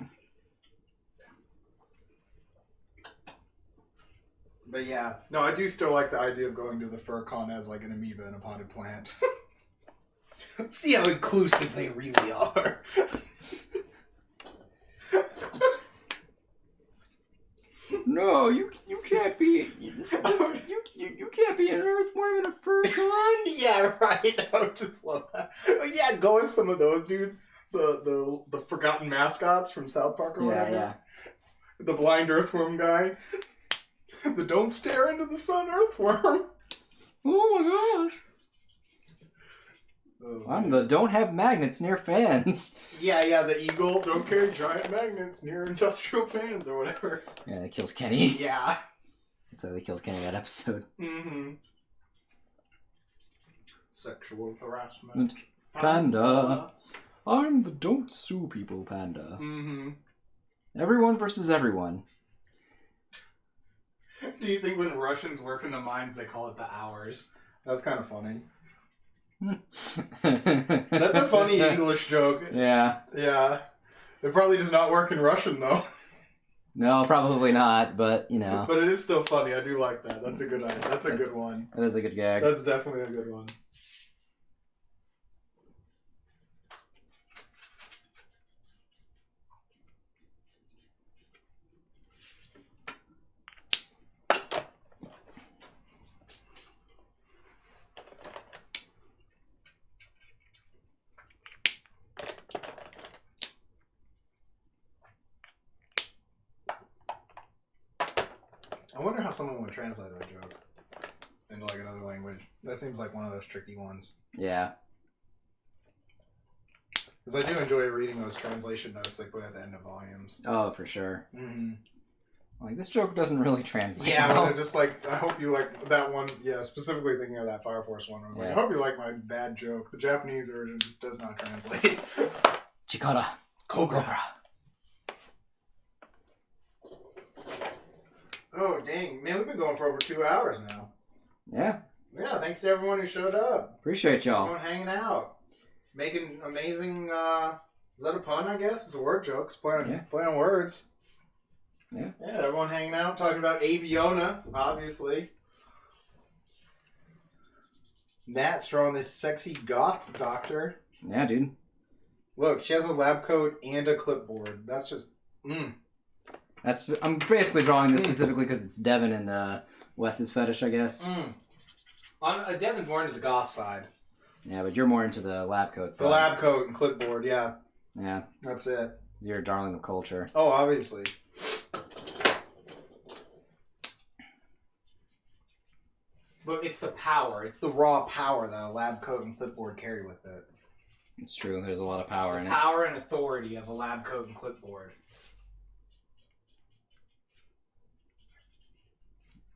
But yeah. No, I do still like the idea of going to the fur con as like an amoeba and a potted plant. See how inclusive they really are. No, you can't be you can't be an earthworm in a fur con. Yeah, right. I would just love that. But yeah, go with some of those dudes, the forgotten mascots from South Park or whatever. Yeah. The blind earthworm guy. The don't stare into the sun earthworm. Oh my gosh. Oh, I'm the don't have magnets near fans. Yeah, the eagle. Don't carry giant magnets near industrial fans or whatever. Yeah, that kills Kenny. Yeah. That's how they killed Kenny that episode. Mm-hmm. Sexual harassment. Panda. I'm the don't sue people panda. Mm-hmm. Everyone versus everyone. Do you think when Russians work in the mines, they call it the hours? That's kind of funny. That's a funny English joke. Yeah. Yeah. It probably does not work in Russian, though. No, probably not, but, you know. But it is still funny. I do like that. That's a good idea. That's a good one. That is a good gag. That's definitely a good one. I wonder how someone would translate that joke into like another language. That seems like one of those tricky ones. Yeah. Because I do enjoy reading those translation notes they put at the end of volumes. Oh, for sure. Mm-hmm. Like, this joke doesn't really translate. Yeah, well. they're just like, I hope you like that one. Yeah, specifically thinking of that Fire Force one. I was like, I hope you like my bad joke. The Japanese version does not translate. Chikara. Cobra. Oh, dang. Man, we've been going for over 2 hours now. Yeah. Yeah, thanks to everyone who showed up. Appreciate y'all. Everyone hanging out. Making amazing, is that a pun, I guess? It's a word joke. It's play on words. Yeah. Yeah, everyone hanging out, talking about Aviona, obviously. Matt's drawing this sexy goth doctor. Yeah, dude. Look, she has a lab coat and a clipboard. That's just... I'm basically drawing this specifically because it's Devin and Wes's fetish, I guess. Devin's more into the goth side. Yeah, but you're more into the lab coat side. The lab coat and clipboard, yeah. Yeah. That's it. You're a darling of culture. Oh, obviously. Look, it's the power. It's the raw power that a lab coat and clipboard carry with it. It's true. There's a lot of power in it. Power and authority of a lab coat and clipboard.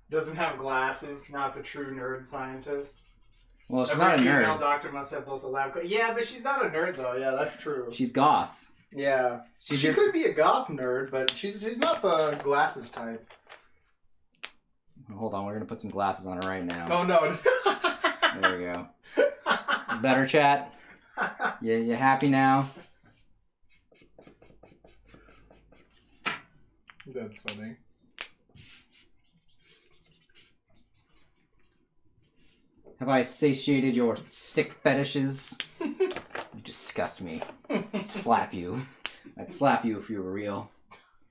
Doesn't have glasses. Not the true nerd scientist. Well, she's Every not a female nerd. doctor must have both a lab coat. Yeah, but she's not a nerd though. Yeah, that's true. She's goth. Yeah, she could be a goth nerd, but she's not the glasses type. Hold on, we're gonna put some glasses on her right now. Oh no. There we go. It's better, chat. You happy now? That's funny. Have I satiated your sick fetishes? You disgust me. I'd slap you. I'd slap you if you were real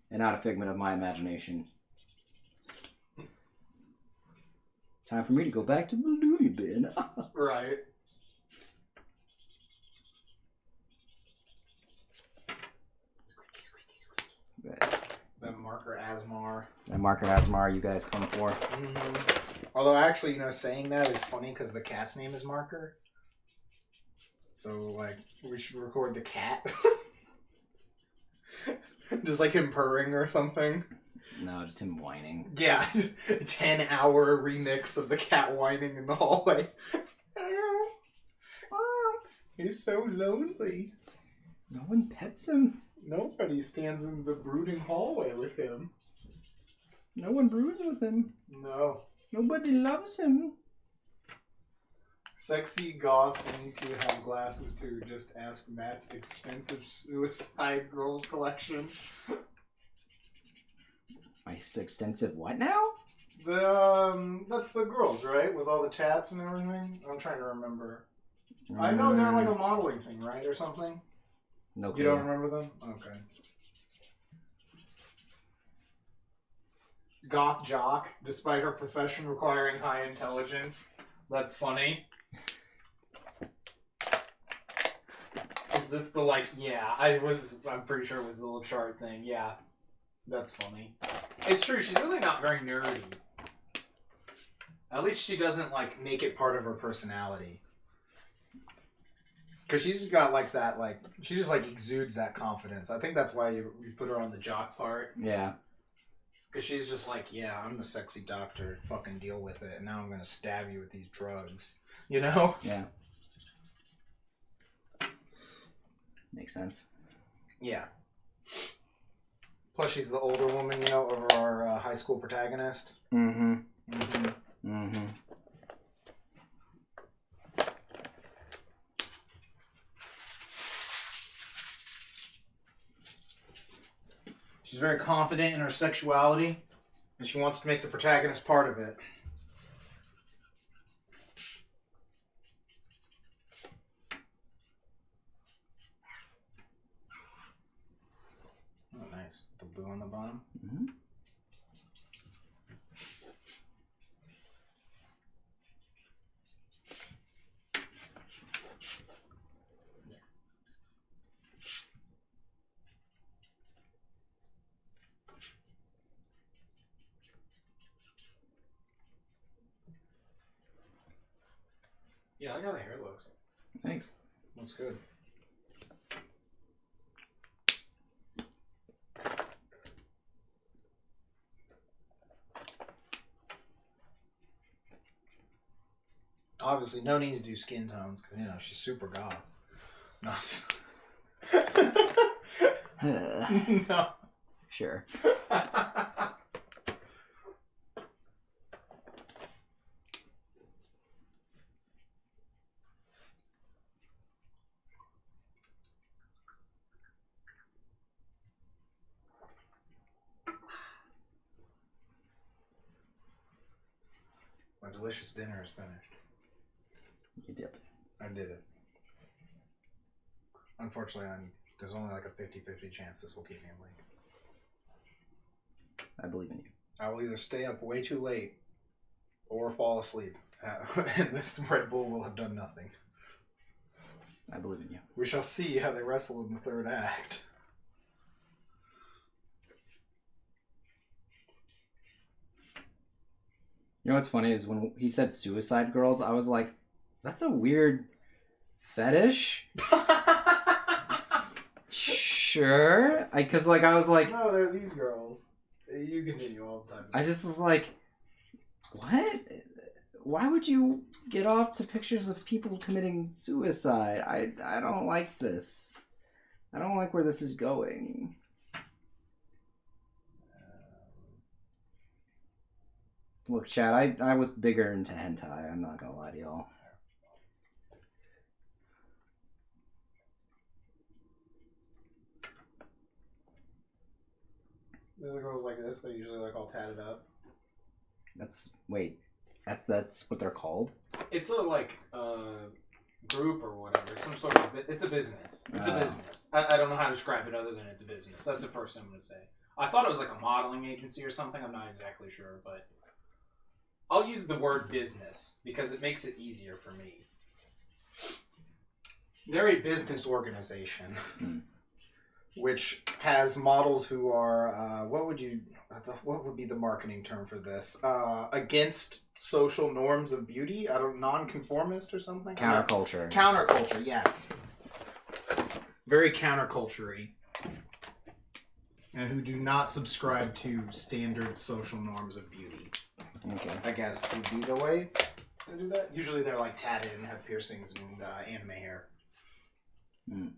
and not a figment of my imagination. Time for me to go back to the loony bin. Right. That marker Asmar. That marker Asmar you guys come for. Although actually, saying that is funny because the cat's name is Marker. So, like, we should record the cat. Just like him purring or something. No, just him whining. Yeah, 10-hour remix of the cat whining in the hallway. He's so lonely. No one pets him. Nobody stands in the brooding hallway with him. No one broods with him. No. Nobody loves him. Sexy goths need to have glasses too. Just ask Matt's expensive Suicide Girls collection. My extensive what now? That's the girls, right? With all the tats and everything. I'm trying to remember. I know they're like a modeling thing, right, or something. No clue. You don't remember them? Okay. Goth jock, despite her profession requiring high intelligence. That's funny. Is this the yeah, I'm pretty sure it was the little chart thing. Yeah. That's funny. It's true, she's really not very nerdy. At least she doesn't make it part of her personality. Because she's got that, she just exudes that confidence. I think that's why you put her on the jock part. Yeah. Because she's just yeah, I'm the sexy doctor, fucking deal with it, and now I'm going to stab you with these drugs. You know? Yeah. Makes sense. Yeah. Plus she's the older woman, over our high school protagonist. Mm-hmm. Mm-hmm. Mm-hmm. She's very confident in her sexuality, and she wants to make the protagonist part of it. Oh, nice. The blue on the bottom. Mm-hmm. Yeah, I like how the hair looks. Thanks. Looks good. Obviously, no need to do skin tones because she's super goth. No. No. Sure. My delicious dinner is finished. You did. I did it. unfortunately, there's only like a 50-50 chance this will keep me awake. I believe in you. I will either stay up way too late or fall asleep. And this Red Bull will have done nothing. I believe in you. We shall see how they wrestle in the third act. You know what's funny is when he said suicide girls, I was like, that's a weird fetish. Sure. Because I was like... No, they're these girls. You continue all the time. I just was like, what? Why would you get off to pictures of people committing suicide? I don't like this. I don't like where this is going. Look, Chad, I was bigger into hentai. I'm not gonna lie to y'all. The other girls like this, they're usually like all tatted up. That's what they're called? It's a group or whatever. Some sort of it's a business. It's a business. I don't know how to describe it other than it's a business. That's the first thing I'm gonna say. I thought it was like a modeling agency or something. I'm not exactly sure, but I'll use the word business because it makes it easier for me. They're a business organization, which has models who are what would be the marketing term for this? Against social norms of beauty? Non-conformist or something? Counterculture. Counterculture, yes. Very counterculture-y. And who do not subscribe to standard social norms of beauty. Okay. I guess would be the way to do that. Usually they're like tatted and have piercings and anime hair. Mm.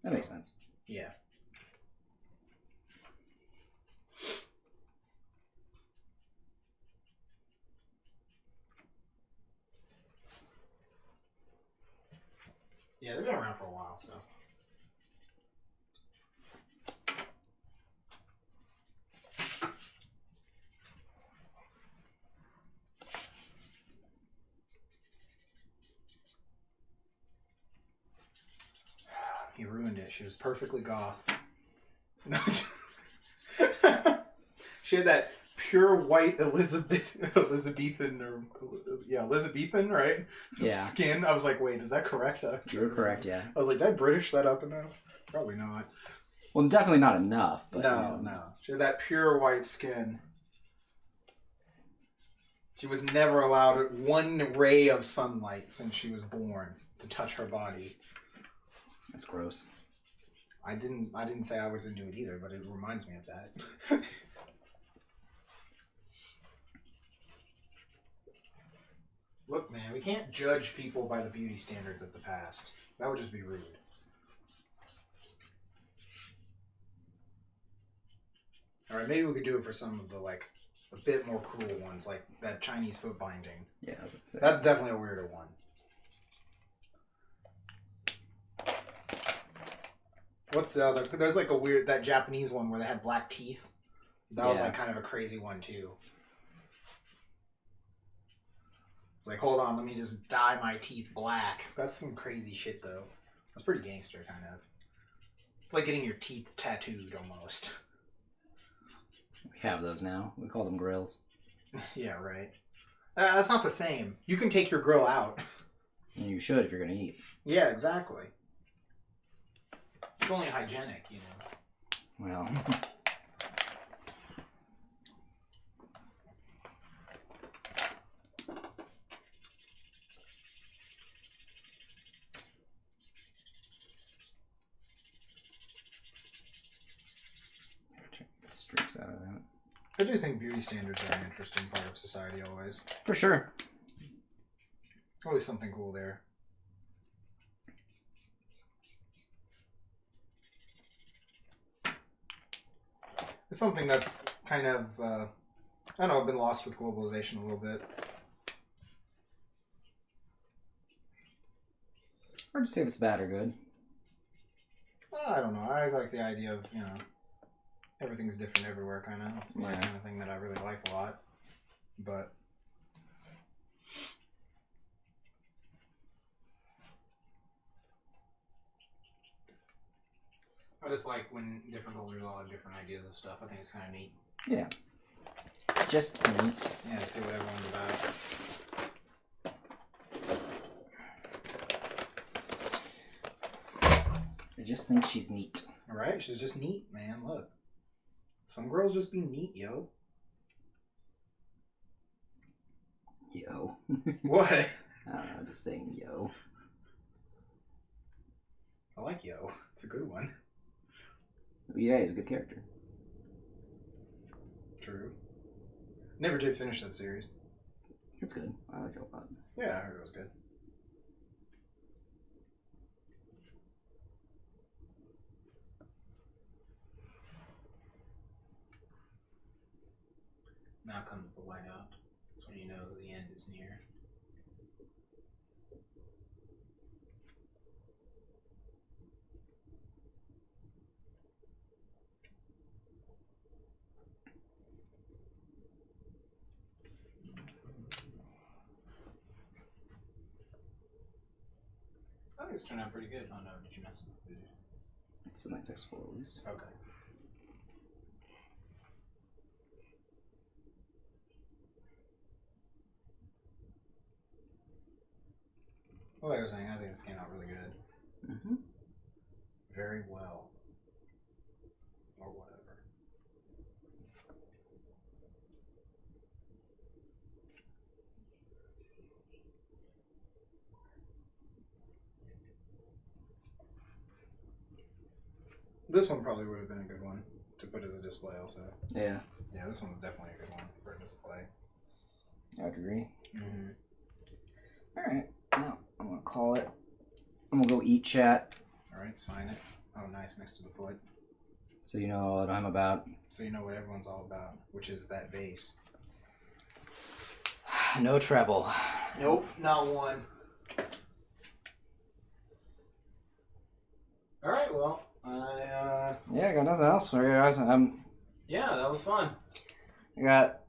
That makes sense. Yeah. Yeah, they've been around for a while, so. He ruined it. She was perfectly goth. She had that pure white Elizabethan, right? Yeah. Skin. I was like, wait, is that correct? You're correct, yeah. I was like, did I British that up enough? Probably not. Well, definitely not enough. But, No. She had that pure white skin. She was never allowed one ray of sunlight since she was born to touch her body. That's gross. I didn't say I was into it either, but it reminds me of that. Look, man, we can't judge people by the beauty standards of the past. That would just be rude. Alright, maybe we could do it for some of the, a bit more cruel ones, like that Chinese foot binding. Yeah, that's definitely a weirder one. What's the other? There's that Japanese one where they had black teeth. That was kind of a crazy one too. It's like, hold on, let me just dye my teeth black. That's some crazy shit though. That's pretty gangster kind of. It's like getting your teeth tattooed almost. We have those now. We call them grills. Yeah, right. That's not the same. You can take your grill out. And you should if you're going to eat. Yeah, exactly. It's only hygienic, you know. Well. Check the streaks out of that. I do think beauty standards are an interesting part of society always. For sure. Always something cool there. It's something that's kind of, I don't know, been lost with globalization a little bit. Hard to say if it's bad or good. I don't know. I like the idea of, everything's different everywhere, kind of. That's my kind of thing that I really like a lot. But just like when different cultures all have different ideas of stuff. I think it's kind of neat. Yeah. It's just neat. Yeah, to see what everyone's about. I just think she's neat. Right? She's just neat, man. Look. Some girls just be neat, yo. Yo. What? I don't know, I'm just saying yo. I like yo. It's a good one. Yeah, he's a good character. True. Never did finish that series. It's good. I like it a lot. Yeah, I heard it was good. Now comes the whiteout. That's when you know the end is near. I think it's turned out pretty good. Oh no, did you mess it? Did you? It's semi-fixable at least. Okay. Well, like I was saying, I think this came out really good. Mm-hmm. Very well. Or whatever. This one probably would have been a good one to put as a display also. Yeah, Yeah, this one's definitely a good one for a display. I would agree. Mm-hmm. Alright, well, I'm gonna call it. I'm gonna go eat, chat. Alright, sign it. Oh, nice, next to the foot. So you know what I'm about. So you know what everyone's all about, which is that bass. No treble. Nope, not one. Alright, well, Yeah, I got nothing else for you guys. yeah, that was fun. I got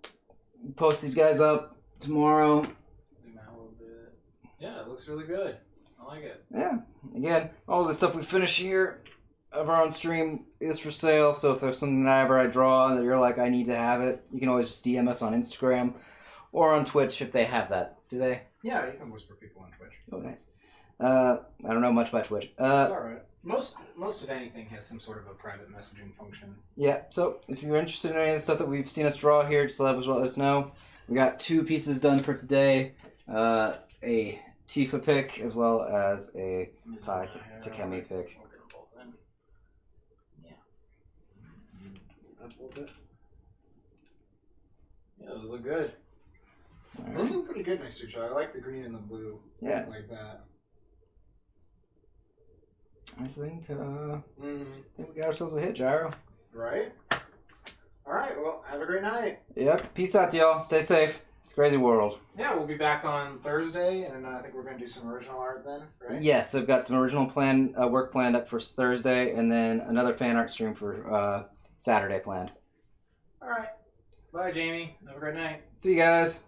post these guys up tomorrow. Zoom out a little bit. Yeah, it looks really good. I like it. Yeah, again, all the stuff we finish here of our own stream is for sale. So if there's something that I draw that you're like, I need to have it, you can always just DM us on Instagram or on Twitch if they have that. Do they? Yeah, you can whisper people on Twitch. Oh, nice. I don't know much about Twitch. It's alright. Most of anything has some sort of a private messaging function. Yeah, so if you're interested in any of the stuff that we've seen us draw here, just let us know. We got 2 pieces done for today. A Tifa pick as well as a Tae Takemi pick. We'll get them both in. Yeah. Up a little bit. Yeah, those look good. All Those right. look pretty good next to each other. I like the green and the blue. Yeah. Like that. I think Mm-hmm. I think we got ourselves a hit, Gyro. Right? Alright, well, have a great night. Yep. Peace out to y'all. Stay safe. It's a crazy world. Yeah, we'll be back on Thursday, and I think we're going to do some original art then, right? Yes, I've got some original work planned up for Thursday, and then another fan art stream for Saturday planned. Alright. Bye, Jamie. Have a great night. See you guys.